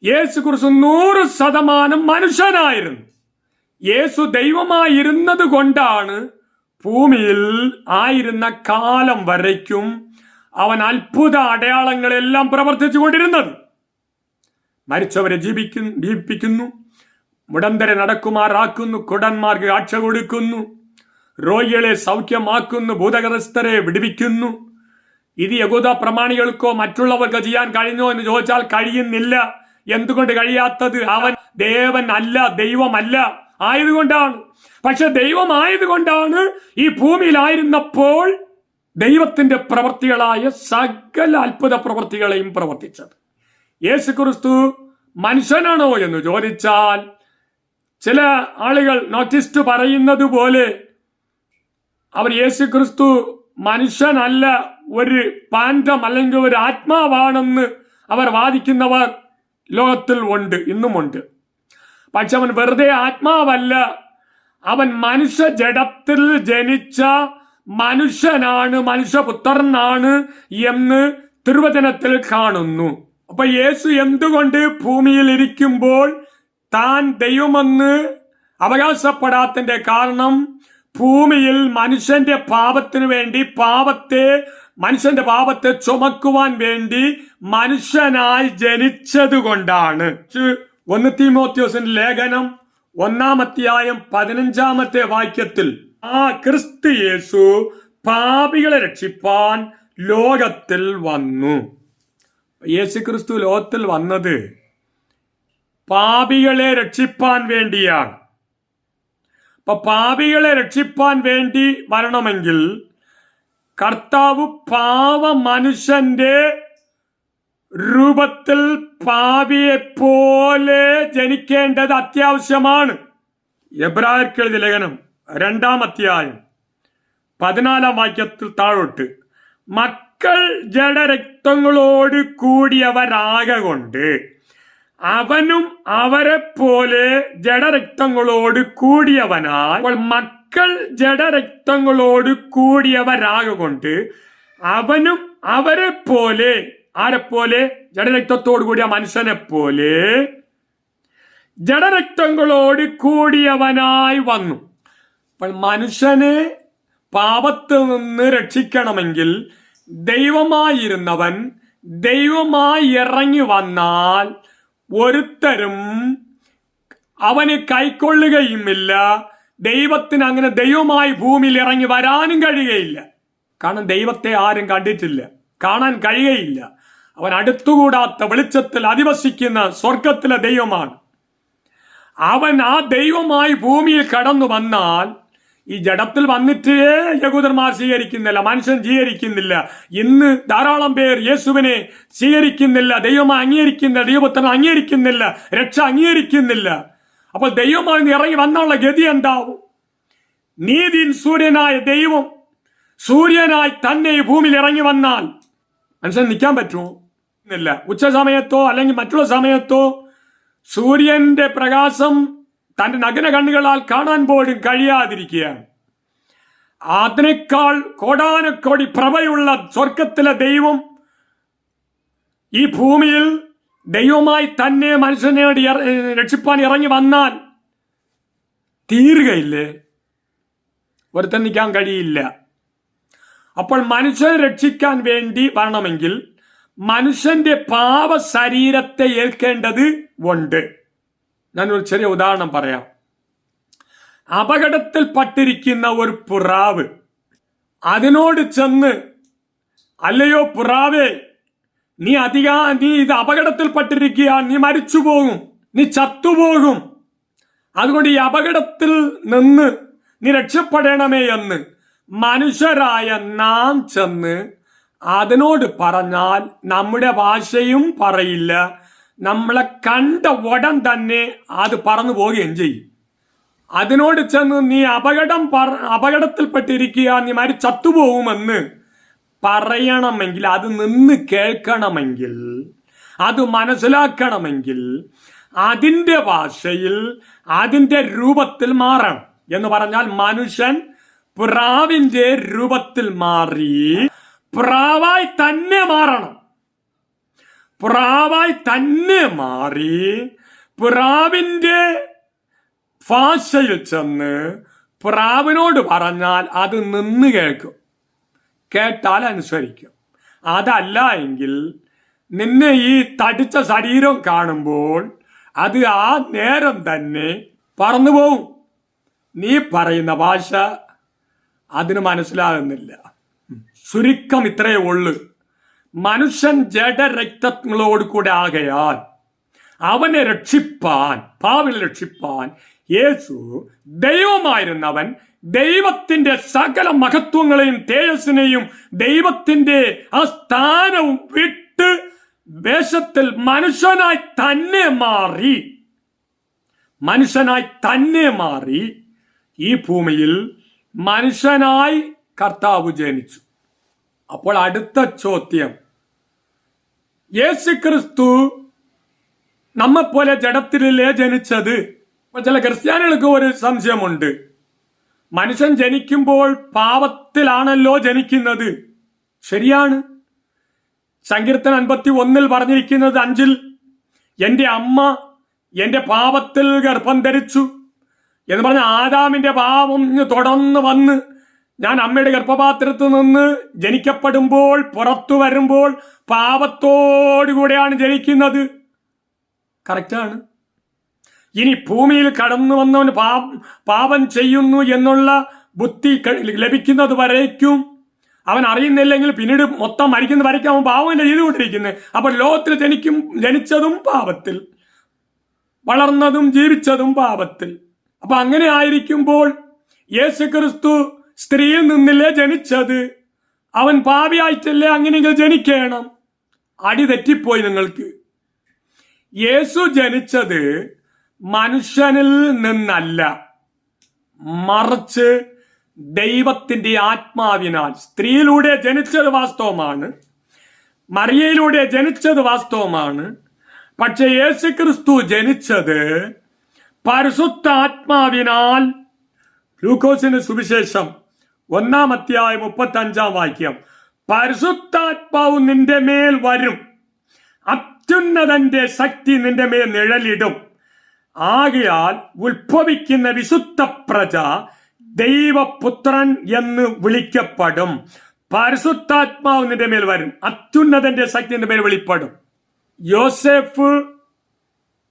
യേശു ക്രിസ്തു 100% മനുഷ്യനായിരുന്നു. യേശു ദൈവമായിരുന്നത് കൊണ്ടാണ് ഭൂമിയിൽ ആയിരുന്ന കാലം വരയ്ക്കും അവൻ അത്ഭുത അടയാളങ്ങളെല്ലാം പ്രവർത്തിച്ചു കൊണ്ടിരുന്നത്. മരിച്ചവരെ ജീവിപ്പിക്കുന്നു, മുടന്തരെ നടക്കുമാറാക്കുന്നു, കുടന്മാർക്ക് കാഴ്ച കൊടുക്കുന്നു, രോഗികളെ സൗഖ്യമാക്കുന്നു, ഭൂതഗ്രസ്തരെ വിടുവിക്കുന്നു. ഇത് യഹൂദ പ്രമാണികൾക്കോ മറ്റുള്ളവർക്ക് ചെയ്യാൻ കഴിഞ്ഞോ എന്ന് ചോദിച്ചാൽ കഴിയുന്നില്ല. എന്തുകൊണ്ട് കഴിയാത്തത്? അവൻ ദേവൻ അല്ല, ദൈവമല്ല ആയതുകൊണ്ടാണ്. പക്ഷെ ദൈവമായതുകൊണ്ടാണ് ഈ ഭൂമിയിലായിരുന്നപ്പോൾ ദൈവത്തിന്റെ പ്രവൃത്തികളായ സകല അത്ഭുത പ്രവൃത്തികളെയും പ്രവർത്തിച്ചത്. യേശുക്രിസ്തു മനുഷ്യനാണോ എന്ന് ചോദിച്ചാൽ ചില ആളുകൾ നോട്ടിസ്റ്റ് പറയുന്നത് പോലെ അവർ യേശുക്രിസ്തു മനുഷ്യനല്ല, ഒരു പാൻഡം അല്ലെങ്കിൽ ഒരു ആത്മാവാണെന്ന് അവർ വാദിക്കുന്നവർ ലോകത്തിൽ ഉണ്ട്, ഇന്നുമുണ്ട്. പക്ഷെ അവൻ വെറുതെ ആത്മാവല്ല, അവൻ മനുഷ്യ ജഡത്തിൽ ജനിച്ച മനുഷ്യനാണ്, മനുഷ്യപുത്രനാണ് എന്ന് തിരുവചനത്തിൽ കാണുന്നു. അപ്പൊ യേശു എന്തുകൊണ്ട് ഭൂമിയിൽ ഇരിക്കുമ്പോൾ താൻ ദൈവമെന്ന് അവകാശപ്പെടാത്തതിന്റെ കാരണം, ഭൂമിയിൽ മനുഷ്യന്റെ പാപത്തിനു വേണ്ടി പാപത്തെ മനുഷ്യന്റെ പാപത്തെ ചുമക്കുവാൻ വേണ്ടി മനുഷ്യനായി ജനിച്ചത് കൊണ്ടാണ്. 1 തീമോഥെയോസിന്റെ ലേഖനം 1-ാം അധ്യായം 15-ാമത്തെ വാക്യത്തിൽ ക്രിസ്തു യേശു പാപികളെ രക്ഷിപ്പാൻ ലോകത്തിൽ വന്നു. യേശു ക്രിസ്തു ലോകത്തിൽ വന്നത് പാപികളെ രക്ഷിപ്പാൻ വേണ്ടിയാണ്. അപ്പൊ പാപികളെ രക്ഷിപ്പാൻ വേണ്ടി വരണമെങ്കിൽ കർത്താവ് പാവ മനുഷ്യന്റെ രൂപത്തിൽ പാപിയെ പോലെ ജനിക്കേണ്ടത് അത്യാവശ്യമാണ്. എബ്രായർക്ക് എഴുതിയ ലേഖനം 2-ാം അധ്യായം 14-ാം വാക്യത്തിൽ താഴോട്ട്, മക്കൾ ജഡരക്തങ്ങളോട് കൂടിയവരാകൊണ്ട് അവനും അവരെ പോലെ ജഡരക്തങ്ങളോട് കൂടിയവനാൽ. അപ്പോൾ മക്കൾ ജഡരക്തങ്ങളോട് കൂടിയവരാകൊണ്ട് അവനും അവരെ പോലെ, ആരെപ്പോലെ? ജഡരക്തത്തോടു കൂടിയ മനുഷ്യനെ പോലെ ജഡരക്തങ്ങളോട് കൂടിയവനായി വന്നു. അപ്പോൾ മനുഷ്യനെ പാപത്തിൽ നിന്ന് രക്ഷിക്കണമെങ്കിൽ ദൈവമായിരുന്നവൻ ദൈവമായി ഇറങ്ങി വന്നാൽ ഒരുത്തരും അവന് കൈക്കൊള്ളുകയുമില്ല. ദൈവത്തിന് അങ്ങനെ ദൈവമായി ഭൂമിയിൽ ഇറങ്ങി വരാനും കഴിയുകയില്ല. കാരണം ദൈവത്തെ ആരും കണ്ടിട്ടില്ല, കാണാൻ കഴിയുകയില്ല. അവൻ അടുത്തുകൂടാത്ത വെളിച്ചത്തിൽ അധിവസിക്കുന്ന സ്വർഗത്തിലെ ദൈവമാണ്. അവൻ ആ ദൈവമായി ഭൂമിയിൽ കടന്നു വന്നാൽ, ഈ ജഡത്തിൽ വന്നിട്ടേ യഹൂദന്മാർ സ്വീകരിക്കുന്നില്ല, മനുഷ്യൻ സ്വീകരിക്കുന്നില്ല. ഇന്ന് ധാരാളം പേർ യേശുവിനെ സ്വീകരിക്കുന്നില്ല, ദൈവമായി അംഗീകരിക്കുന്നില്ല, ദൈവപുത്രനെ അംഗീകരിക്കുന്നില്ല, രക്ഷ അംഗീകരിക്കുന്നില്ല. അപ്പോൾ ദൈവമായി ഇറങ്ങി വന്നുള്ള ഗതി എന്താവും? നീതിൻ സൂര്യനായ ദൈവം സൂര്യനായി തന്നെ ഈ ഭൂമിയിൽ ഇറങ്ങി വന്നാൽ മനുഷ്യൻ നിൽക്കാൻ പറ്റുമോ? ഇല്ല. ഉച്ച സമയത്തോ അല്ലെങ്കിൽ മറ്റുള്ള സമയത്തോ സൂര്യന്റെ പ്രകാശം തന്റെ നഗ്ന കണ്ണുകളാൽ കാണാൻ പോലും കഴിയാതിരിക്കുകയാണ്. അതിനേക്കാൾ കോടാനക്കോടി പ്രഭയുള്ള സ്വർഗത്തിലെ ദൈവം ഈ ഭൂമിയിൽ ദൈവമായി തന്നെ മനുഷ്യനെ രക്ഷിപ്പാൻ ഇറങ്ങി വന്നാൽ തീരുകയില്ലേ? ഒരുത്തൻ നിൽക്കാൻ കഴിയില്ല. അപ്പോൾ മനുഷ്യനെ രക്ഷിക്കാൻ വേണ്ടി വരണമെങ്കിൽ മനുഷ്യന്റെ പാപ ശരീരത്തെ ഏൽക്കേണ്ടത് ഉണ്ട്. ഞാനൊരു ചെറിയ ഉദാഹരണം പറയാം. അപകടത്തിൽ പട്ടിരിക്കുന്ന ഒരു പുറാവ് അതിനോട് ചെന്ന്, അല്ലയോ പുറാവേ, നീ ഇത് അപകടത്തിൽ പട്ടിരിക്കുക, നീ മരിച്ചു പോകും, നീ ചത്തുപോകും, അതുകൊണ്ട് ഈ അപകടത്തിൽ നിന്ന് നീ രക്ഷപ്പെടണമേ എന്ന് മനുഷ്യരായ നാം ചെന്ന് അതിനോട് പറഞ്ഞാൽ നമ്മുടെ ഭാഷയും പറയില്ല, നമ്മളെ കണ്ട ഉടൻ തന്നെ അത് പറന്നു പോവുകയും ചെയ്യും. അതിനോട് ചെന്ന് നീ അപകടത്തിൽപ്പെട്ടിരിക്കുക, നീ ചത്തുപോകുമെന്ന് പറയണമെങ്കിൽ, അത് നിന്ന് കേൾക്കണമെങ്കിൽ, അത് മനസ്സിലാക്കണമെങ്കിൽ അതിൻ്റെ ഭാഷയിൽ അതിൻ്റെ രൂപത്തിൽ മാറണം. എന്ന് പറഞ്ഞാൽ മനുഷ്യൻ പ്രാവിന്റെ രൂപത്തിൽ മാറി പ്രാവായി തന്നെ മാറണം. പ്രാവായി തന്നെ മാറി പ്രാവിന്റെ ഭാഷയിൽ ചെന്ന് പ്രാവിനോട് പറഞ്ഞാൽ അത് നിന്ന് കേൾക്കും, കേട്ടാൽ അനുസരിക്കും. അതല്ല എങ്കിൽ നിന്നെ ഈ തടിച്ച ശരീരം കാണുമ്പോൾ അത് ആ നേരം തന്നെ പറന്നു പോവും. നീ പറയുന്ന ഭാഷ അതിന് മനസ്സിലാകുന്നില്ല. ചുരുക്കം ഇത്രയേ ഉള്ളൂ. മനുഷ്യൻ ജഡരക്തങ്ങളോട് കൂടെ ആകയാൽ അവനെ രക്ഷിപ്പാൻ, പാവിനെ രക്ഷിപ്പാൻ യേശു ദൈവമായിരുന്നവൻ ദൈവത്തിന്റെ സകല മഹത്വങ്ങളെയും തേജസ്സിനെയും ദൈവത്തിന്റെ ആ സ്ഥാനവും വിട്ട് വേഷത്തിൽ മനുഷ്യനായി തന്നെ മാറി ഈ ഭൂമിയിൽ മനുഷ്യനായി കർത്താവ് ജനിച്ചു. അപ്പോൾ അടുത്ത ചോദ്യം, യേശുക്രിസ്തു നമ്മെപ്പോലെ ജഡത്തിലല്ലേ ജനിച്ചത്? ചില ക്രിസ്ത്യാനികൾക്ക് ഒരു സംശയമുണ്ട്. മനുഷ്യൻ ജനിക്കുമ്പോൾ പാപത്തിലാണല്ലോ ജനിക്കുന്നത്. ശരിയാണ്. സങ്കീർത്തനം 51 പറഞ്ഞിരിക്കുന്നത് 5 എന്റെ അമ്മ എന്റെ പാപത്തിൽ ഗർഭം ധരിച്ചു എന്ന് പറഞ്ഞ ആദാമിന്റെ പാപം തുടർന്ന് വന്ന് ഞാൻ അമ്മയുടെ ഗർഭപാത്രത്തിൽ നിന്ന് ജനിക്കപ്പെടുമ്പോൾ, പുറത്തു വരുമ്പോൾ പാപത്തോടുകൂടെയാണ് ജനിക്കുന്നത്. കറക്റ്റാണ്. ഇനി ഭൂമിയിൽ കടന്നു വന്നവന് പാപം ചെയ്യുന്നു എന്നുള്ള ബുദ്ധി ലഭിക്കുന്നത് വരയ്ക്കും അവൻ അറിയുന്നില്ലെങ്കിൽ പിന്നീട് മൊത്തം മരിക്കുന്ന വരയ്ക്കും അവൻ പാപമല്ല ചെയ്തുകൊണ്ടിരിക്കുന്നത്. അപ്പോൾ ലോകത്തിൽ ജനിച്ചതും പാപത്തിൽ, വളർന്നതും ജീവിച്ചതും പാപത്തിൽ. അപ്പൊ അങ്ങനെ ആയിരിക്കുമ്പോൾ യേശുക്രിസ്തു സ്ത്രീയിൽ നിന്നില്ലേ ജനിച്ചത്, അവൻ പാപിയായിട്ടല്ലേ അങ്ങനെയെങ്കിൽ ജനിക്കണം. അടി തെറ്റിപ്പോയി നിങ്ങൾക്ക്. യേശു ജനിച്ചത് മനുഷ്യനിൽ നിന്നല്ല, മറിച്ച് ദൈവത്തിന്റെ ആത്മാവിനാൽ. സ്ത്രീയിലൂടെ ജനിച്ചത് വാസ്തവമാണ്, മറിയയിലൂടെ ജനിച്ചത് വാസ്തവമാണ്. പക്ഷെ യേശുക്രിസ്തു ജനിച്ചത് പരിശുദ്ധാത്മാവിനാൽ. ലൂക്കോസിന്റെ സുവിശേഷം 1-ാം അധ്യായം 35-ാം വാക്യം, പരിശുദ്ധാത്മാവ് നിന്റെ മേൽ വരും, അത്യുന്നതന്റെ ശക്തി നിന്റെ മേൽ നിഴലിടും, ആകയാൽ ഉത്ഭവിക്കുന്ന വിശുദ്ധ പ്രജ ദൈവപുത്രൻ എന്ന് വിളിക്കപ്പെടും. പരിശുദ്ധാത്മാവ് നിന്റെ മേൽ വരും, അത്യുന്നതന്റെ ശക്തി നിന്റെ മേൽ വെളിപ്പെടും. യോസേഫ്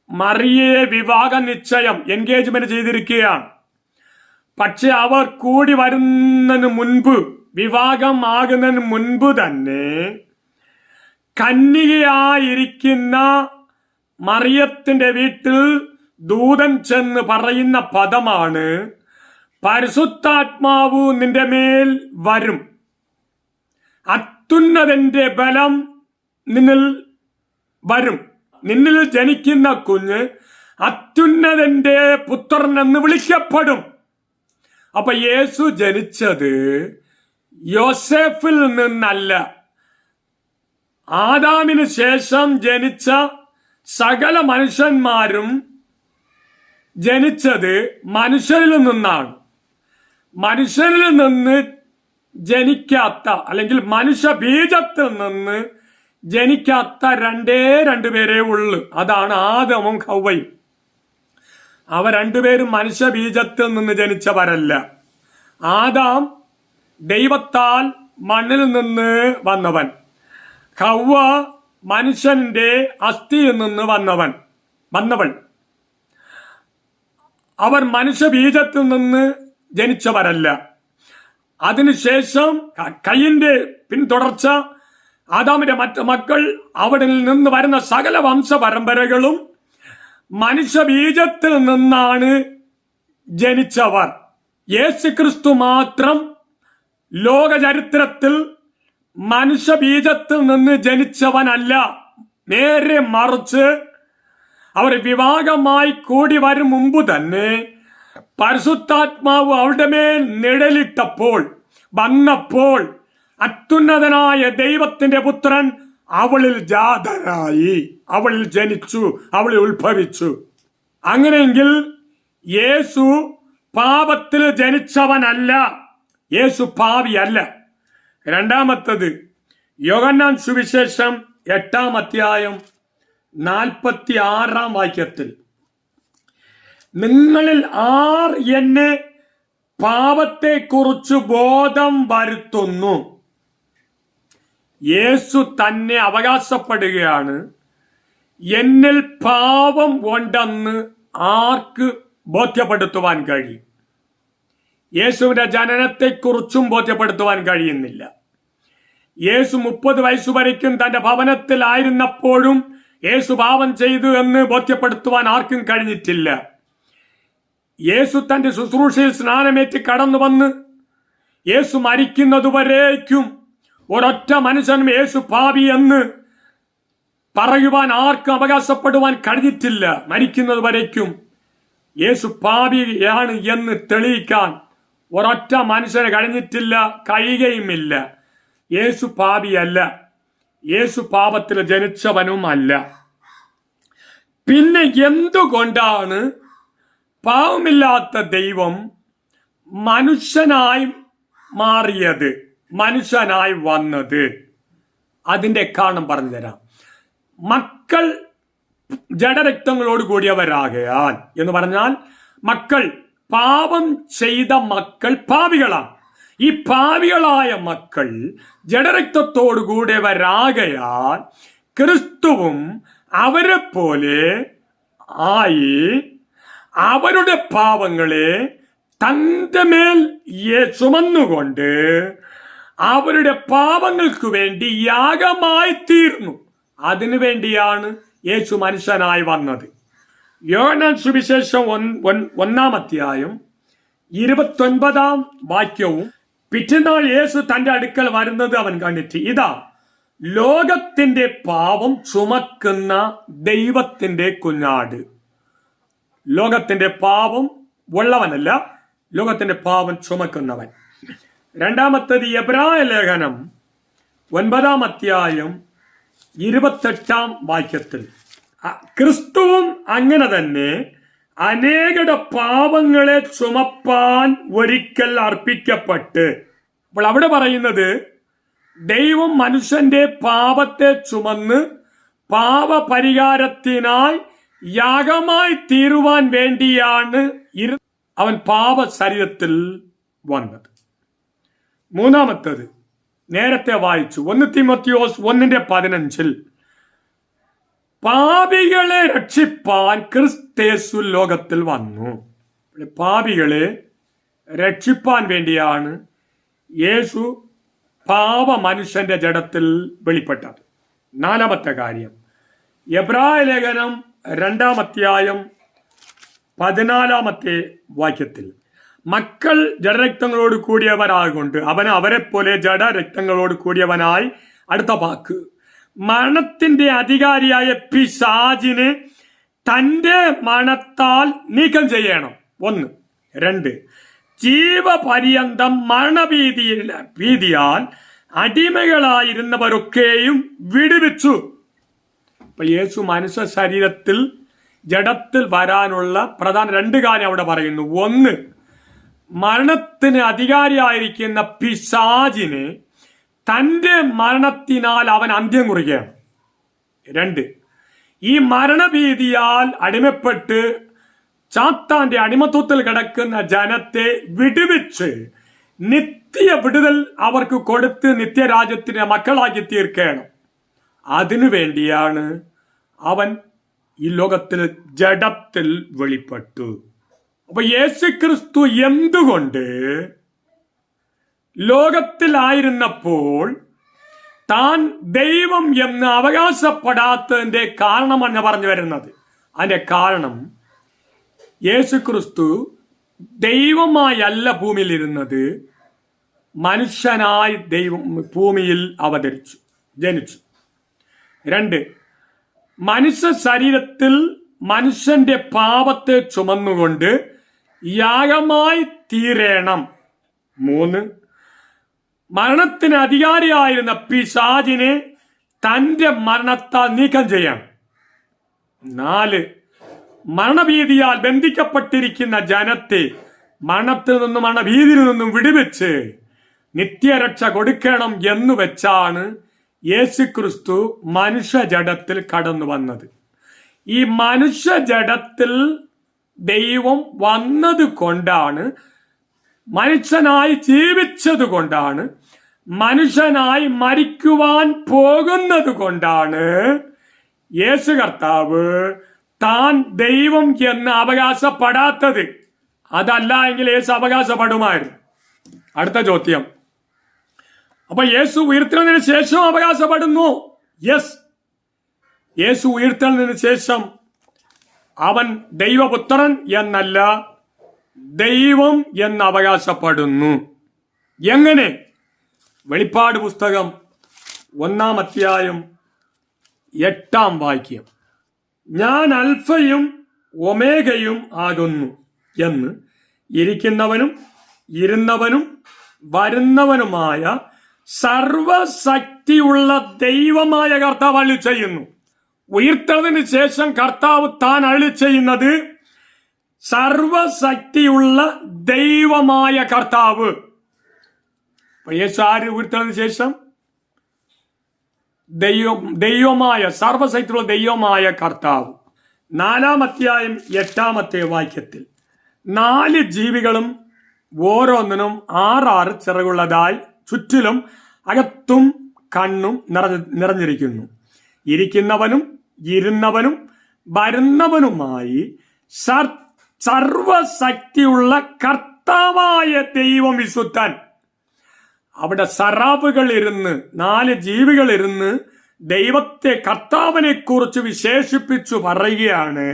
മറിയയെ വിവാഹ നിശ്ചയം എൻഗേജ്മെന്റ് ചെയ്തിരിക്കുകയാണ്. പക്ഷെ അവർ കൂടി വരുന്നതിന് മുൻപ്, വിവാഹം ആകുന്നതിന് മുൻപ് തന്നെ കന്യകയായിരിക്കുന്ന മറിയത്തിന്റെ വീട്ടിൽ ദൂതൻ ചെന്ന് പറയുന്ന പദമാണ് പരിശുദ്ധാത്മാവ് നിന്റെ മേൽ വരും, അത്യുന്നതന്റെ ബലം നിന്നിൽ വരും, നിന്നിൽ ജനിക്കുന്ന കുഞ്ഞ് അത്യുന്നതന്റെ പുത്രൻ എന്ന് വിളിക്കപ്പെടും. അപ്പൊ യേശു ജനിച്ചത് യോസേഫിൽ നിന്നല്ല. ആദാമിന് ശേഷം ജനിച്ച സകല മനുഷ്യന്മാരും ജനിച്ചത് മനുഷ്യരിൽ നിന്നാണ്. മനുഷ്യരിൽ നിന്ന് ജനിക്കാത്ത, അല്ലെങ്കിൽ മനുഷ്യ ബീജത്തിൽ നിന്ന് ജനിക്കാത്ത രണ്ടു പേരേ ഉള്ളു. അതാണ് ആദമും ഹവ്വയും. അവ രണ്ടുപേരും മനുഷ്യ ബീജത്തിൽ നിന്ന് ജനിച്ചവരല്ല. ആദാം ദൈവത്താൽ മണ്ണിൽ നിന്ന് വന്നവൻ, ഹവ്വ മനുഷ്യന്റെ അസ്ഥിയിൽ നിന്ന് വന്നവൾ. അവർ മനുഷ്യ ബീജത്തിൽ നിന്ന് ജനിച്ചവരല്ല. അതിനുശേഷം കയ്യിന്റെ പിന്തുടർച്ച, ആദാമിന്റെ മറ്റു മക്കൾ, അവിടെ നിന്ന് വരുന്ന സകല വംശ പരമ്പരകളും മനുഷ്യ ബീജത്തിൽ നിന്നാണ് ജനിച്ചവർ. യേശുക്രിസ്തു മാത്രം ലോക ചരിത്രത്തിൽ മനുഷ്യ ബീജത്തിൽ നിന്ന് ജനിച്ചവനല്ല. നേരെ മറിച്ച് അവർ വിവാഹമായി കൂടി വരും മുമ്പ് തന്നെ പരിശുദ്ധാത്മാവ് അവരുടെ മേൽ നിഴലിട്ടപ്പോൾ, വന്നപ്പോൾ അത്യുന്നതനായ ദൈവത്തിന്റെ പുത്രൻ അവളിൽ ജാതനായി, അവളിൽ ജനിച്ചു, അവളിൽ ഉത്ഭവിച്ചു. അങ്ങനെയെങ്കിൽ യേശു പാപത്തിൽ ജനിച്ചവനല്ല, യേശു പാപിയല്ല. രണ്ടാമത്തത്, യോഹന്നാൻ സുവിശേഷം 8-ാം അധ്യായം 46-ാം വാക്യത്തിൽ, നിങ്ങളിൽ ആർ എന്നെ പാപത്തെക്കുറിച്ച് ബോധം വരുത്തുന്നു. യേശു തന്നെ അവകാശപ്പെടുകയാണ്, എന്നിൽ പാപം ഉണ്ടെന്ന് ആർക്ക് ബോധ്യപ്പെടുത്തുവാൻ കഴിയും? യേശുവിന്റെ ജനനത്തെക്കുറിച്ചും ബോധ്യപ്പെടുത്തുവാൻ കഴിയുന്നില്ല. യേശു 30 വയസ്സു വരയ്ക്കും തന്റെ ഭവനത്തിലായിരുന്നപ്പോഴും യേശു പാപം ചെയ്തു എന്ന് ബോധ്യപ്പെടുത്തുവാൻ ആർക്കും കഴിഞ്ഞിട്ടില്ല. യേശു തന്റെ ശുശ്രൂഷയിൽ സ്നാനമേറ്റ് കടന്നു വന്ന് യേശു മരിക്കുന്നതുവരേക്കും ഒരൊറ്റ മനുഷ്യനും യേശു പാപി എന്ന് പറയുവാൻ ആർക്കും അവകാശപ്പെടുവാൻ കഴിഞ്ഞിട്ടില്ല. മരിക്കുന്നത് വരയ്ക്കും യേശു പാപിയാണ് എന്ന് തെളിയിക്കാൻ ഒരൊറ്റ മനുഷ്യന് കഴിഞ്ഞിട്ടില്ല, കഴിയുകയുമില്ല. യേശു പാപിയല്ല, യേശു പാപത്തിൽ ജനിച്ചവനുമല്ല. പിന്നെ എന്തുകൊണ്ടാണ് പാവമില്ലാത്ത ദൈവം മനുഷ്യനായി മാറിയത്, മനുഷ്യനായി വന്നത്? അതിന്റെ കാരണം പറഞ്ഞു തരാം. മക്കൾ ജഡരക്തങ്ങളോട് കൂടിയവരാകയാൽ എന്ന് പറഞ്ഞാൽ, മക്കൾ പാപം ചെയ്ത മക്കൾ പാപികളാണ്. ഈ പാപികളായ മക്കൾ ജഡരക്തത്തോടുകൂടെ വരാകയാൽ ക്രിസ്തുവും അവരെ പോലെ ആയി അവരുടെ പാപങ്ങളെ തന്റെ മേൽ ചുമന്നുകൊണ്ട് അവരുടെ പാപങ്ങൾക്ക് വേണ്ടി യാഗമായി തീർന്നു. അതിനു വേണ്ടിയാണ് യേശു മനുഷ്യനായി വന്നത്. യോഹന്നാൻ സുവിശേഷം 1-ാം അധ്യായം 29-ാം വാക്യവും, പിറ്റന്നാൾ യേശു തന്റെ അടുക്കൽ വരുന്നത് അവൻ കണ്ടിട്ട്, ഇതാ ലോകത്തിന്റെ പാപം ചുമക്കുന്ന ദൈവത്തിന്റെ കുഞ്ഞാട്. ലോകത്തിന്റെ പാപം ഉള്ളവനല്ല, ലോകത്തിന്റെ പാപം ചുമക്കുന്നവൻ. രണ്ടാമത്തത് എബ്രായ ലേഖനം 9-ാം അധ്യായം 28-ാം വാക്യത്തിൽ, ക്രിസ്തുവും അങ്ങനെ തന്നെ അനേകരുടെ പാപങ്ങളെ ചുമപ്പാൻ ഒരിക്കൽ അർപ്പിക്കപ്പെട്ട്. അപ്പോൾ അവിടെ പറയുന്നത് ദൈവം മനുഷ്യന്റെ പാപത്തെ ചുമന്ന് പാപപരിഹാരത്തിനായി യാഗമായി തീരുവാൻ വേണ്ടിയാണ് അവൻ പാപ ശരീരത്തിൽ വന്നത്. മൂന്നാമത്തത് നേരത്തെ വായിച്ചു, 1 തീമോഥെയോസ് 1:15, പാപികളെ രക്ഷിപ്പാൻ ക്രിസ്തേസു ലോകത്തിൽ വന്നു. പാപികളെ രക്ഷിപ്പാൻ വേണ്ടിയാണ് യേശു പാപ മനുഷ്യന്റെ ജഡത്തിൽ വെളിപ്പെട്ടത്. നാലാമത്തെ കാര്യം, എബ്രായ ലേഖനം 2-ാം അധ്യായം 14-ാമത്തെ വാക്യത്തിൽ, മക്കൾ ജഡരക്തങ്ങളോട് കൂടിയവരാകൊണ്ട് അവൻ അവരെ പോലെ ജഡരക്തങ്ങളോട് കൂടിയവനായി. അടുത്ത വാക്ക്, മരണത്തിന്റെ അധികാരിയായ പിശാചിനെ തന്റെ മരണത്താൽ നീക്കം ചെയ്യണം. 1. 2. ജീവപര്യന്തം മരണഭീതിയാൽ അടിമകളായിരുന്നവരൊക്കെയും വിടുവിച്ചു. അപ്പൊ യേശു മനുഷ്യ ശരീരത്തിൽ ജഡത്തിൽ വരാനുള്ള പ്രധാന 2 കാര്യം അവിടെ പറയുന്നു. 1, മരണത്തിന് അധികാരിയായിരിക്കുന്ന പിശാചിനെ തന്റെ മരണത്തിനാൽ അവൻ അന്ത്യം കുറിക്കുകയാണ്. 2, ഈ മരണഭീതിയാൽ അടിമപ്പെട്ട് സാത്താന്റെ അടിമത്വത്തിൽ കിടക്കുന്ന ജനത്തെ വിടുവിച്ച് നിത്യ വിടുതൽ അവർക്ക് കൊടുത്ത് നിത്യരാജ്യത്തിന്റെ മക്കളാക്കി തീർക്കണം. അതിനു വേണ്ടിയാണ് അവൻ ഈ ലോകത്തിൽ ജഡത്തിൽ വെളിപ്പെട്ടു. അപ്പൊ യേശുക്രിസ്തു എന്തുകൊണ്ട് ലോകത്തിലായിരുന്നപ്പോൾ താൻ ദൈവം എന്ന് അവകാശപ്പെടാത്തതിന്റെ കാരണമെന്ന് പറഞ്ഞു വരുന്നത്? അതിന്റെ കാരണം, യേശുക്രിസ്തു ദൈവമായല്ല ഭൂമിയിൽ ഇരുന്നത്, മനുഷ്യനായി ദൈവം ഭൂമിയിൽ ജനിച്ചു. 2, മനുഷ്യ ശരീരത്തിൽ മനുഷ്യന്റെ പാപത്തെ ചുമന്നുകൊണ്ട് യാഗമായി തീരണം. 3, മരണത്തിന് അധികാരിയായിരുന്ന പിശാചിനെ തന്റെ മരണത്താൽ നീക്കം ചെയ്യണം. 4, മരണഭീതിയാൽ ബന്ധിക്കപ്പെട്ടിരിക്കുന്ന ജനത്തെ മരണത്തിൽ നിന്നും മരണഭീതിയിൽ നിന്നും വിടുവിച്ച് നിത്യരക്ഷ കൊടുക്കണം എന്ന് വെച്ചാണ് യേശുക്രിസ്തു മനുഷ്യ ജഡത്തിൽ കടന്നു വന്നത്. ഈ മനുഷ്യ ജഡത്തിൽ ദൈവം വന്നത് കൊണ്ടാണ്, മനുഷ്യനായി ജീവിച്ചത് കൊണ്ടാണ്, മനുഷ്യനായി മരിക്കുവാൻ പോകുന്നത് കൊണ്ടാണ് യേശു കർത്താവ് താൻ ദൈവം എന്ന് അവകാശപ്പെടാത്തത്. അതല്ല എങ്കിൽ യേശു അവകാശപ്പെടുമായിരുന്നു. അടുത്ത ചോദ്യം, അപ്പൊ യേശു ഉയർത്തുന്നതിന് ശേഷം അവകാശപ്പെടുന്നു? യെസ്, യേശു ഉയർത്തുന്നതിന് ശേഷം അവൻ ദൈവപുത്രൻ എന്നല്ല, ദൈവം എന്ന് അവകാശപ്പെടുന്നു. എങ്ങനെ? വെളിപ്പാട് പുസ്തകം 1-ാം അധ്യായം 8-ാം വാക്യം, ഞാൻ അൽഫയും ഒമേഗയും ആകുന്നു എന്ന് ഇരിക്കുന്നവനും ഇരുന്നവനും വരുന്നവനുമായ സർവശക്തിയുള്ള ദൈവമായ കർത്താവ് അരുളി ചെയ്യുന്നു. ഉയർത്തതിന് ശേഷം കർത്താവ് താൻ അരുളി ചെയ്യുന്നത് സർവശക്തിയുള്ള ദൈവമായ കർത്താവ്. യേശു ആര് ഉയർത്തതിന് ശേഷം? ദൈവമായ സർവശക്തിയുള്ള ദൈവമായ കർത്താവ്. 4-ാം അധ്യായം 8-ാമത്തെ വാക്യത്തിൽ 4 ജീവികളും ഓരോന്നിനും 6 ചിറകുള്ളതായി ചുറ്റിലും അകത്തും കണ്ണും നിറഞ്ഞിരിക്കുന്നു. ഇരിക്കുന്നവനും ഇരുന്നവനും വരുന്നവനുമായി സർവശക്തിയുള്ള കർത്താവായ ദൈവം വിശുദ്ധൻ. അവിടെ സറാഫുകൾ ഇരുന്ന് 4 ജീവികൾ ഇരുന്ന് ദൈവത്തെ കർത്താവിനെ കുറിച്ച് വിശേഷിപ്പിച്ചു പറയുകയാണ്.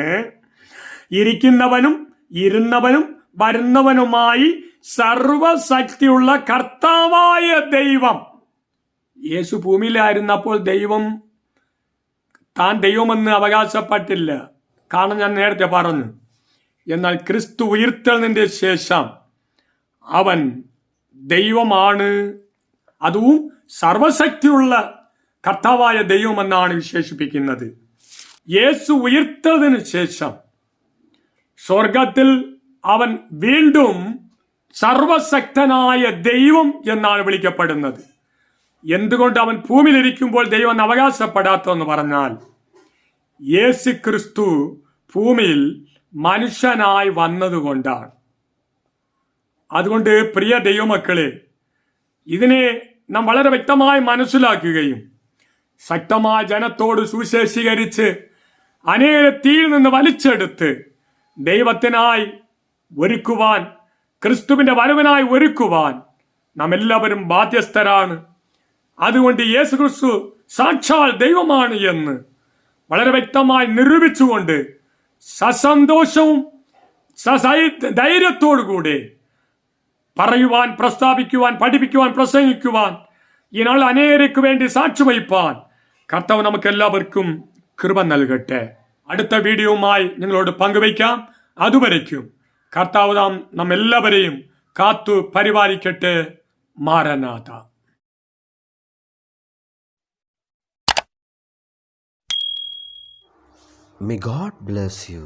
ഇരിക്കുന്നവനും ഇരുന്നവനും വരുന്നവനുമായി സർവശക്തിയുള്ള കർത്താവായ ദൈവം. യേശു ഭൂമിയിലായിരുന്നപ്പോൾ താൻ ദൈവമെന്ന് അവകാശപ്പെട്ടില്ല. കാരണം ഞാൻ നേരത്തെ പറഞ്ഞു. എന്നാൽ ക്രിസ്തു ഉയർത്തെഴുന്നതിന്റെ ശേഷം അവൻ ദൈവമാണ്, അതും സർവശക്തിയുള്ള കർത്താവായ ദൈവമെന്നാണ് വിശേഷിപ്പിക്കുന്നത്. യേശു ഉയർത്തതിനു ശേഷം സ്വർഗത്തിൽ അവൻ വീണ്ടും സർവശക്തനായ ദൈവം എന്നാണ് വിളിക്കപ്പെടുന്നത്. എന്തുകൊണ്ട് അവൻ ഭൂമിയിലിരിക്കുമ്പോൾ ദൈവം അവകാശപ്പെടാത്തെന്ന് പറഞ്ഞാൽ, യേശു ക്രിസ്തു ഭൂമിയിൽ മനുഷ്യനായി വന്നതുകൊണ്ടാണ്. അതുകൊണ്ട് പ്രിയ ദൈവമക്കളെ, ഇതിനെ നാം വളരെ വ്യക്തമായി മനസ്സിലാക്കുകയും ശക്തമായ ജനത്തോട് സുവിശേഷീകരിച്ച് അനേക തീയിൽ നിന്ന് വലിച്ചെടുത്ത് ദൈവത്തിനായി ഒരുക്കുവാൻ, ക്രിസ്തുവിന്റെ വരവിനായി ഒരുക്കുവാൻ നാം എല്ലാവരും ബാധ്യസ്ഥരാണ്. അതുകൊണ്ട് യേശു ക്രിസ്തു സാക്ഷാൽ ദൈവമാണ് എന്ന് വളരെ വ്യക്തമായി നിരൂപിച്ചുകൊണ്ട് സസന്തോഷവും ധൈര്യത്തോടുകൂടെ പറയുവാൻ, പ്രസ്താവിക്കുവാൻ, പഠിപ്പിക്കുവാൻ, പ്രസംഗിക്കുവാൻ, ഈ നാൾ അനേകർക്ക് വേണ്ടി സാക്ഷി വഹിപ്പാൻ കർത്താവ് നമുക്ക് എല്ലാവർക്കും കൃപ നൽകട്ടെ. അടുത്ത വീഡിയോയുമായി നിങ്ങളോട് പങ്കുവയ്ക്കാം. അതുവരയ്ക്കും കർത്താവ് നമ്മെല്ലാവരെയും കാത്തു പരിപാലിക്കട്ടെ. മാരനാഥ. May God bless you.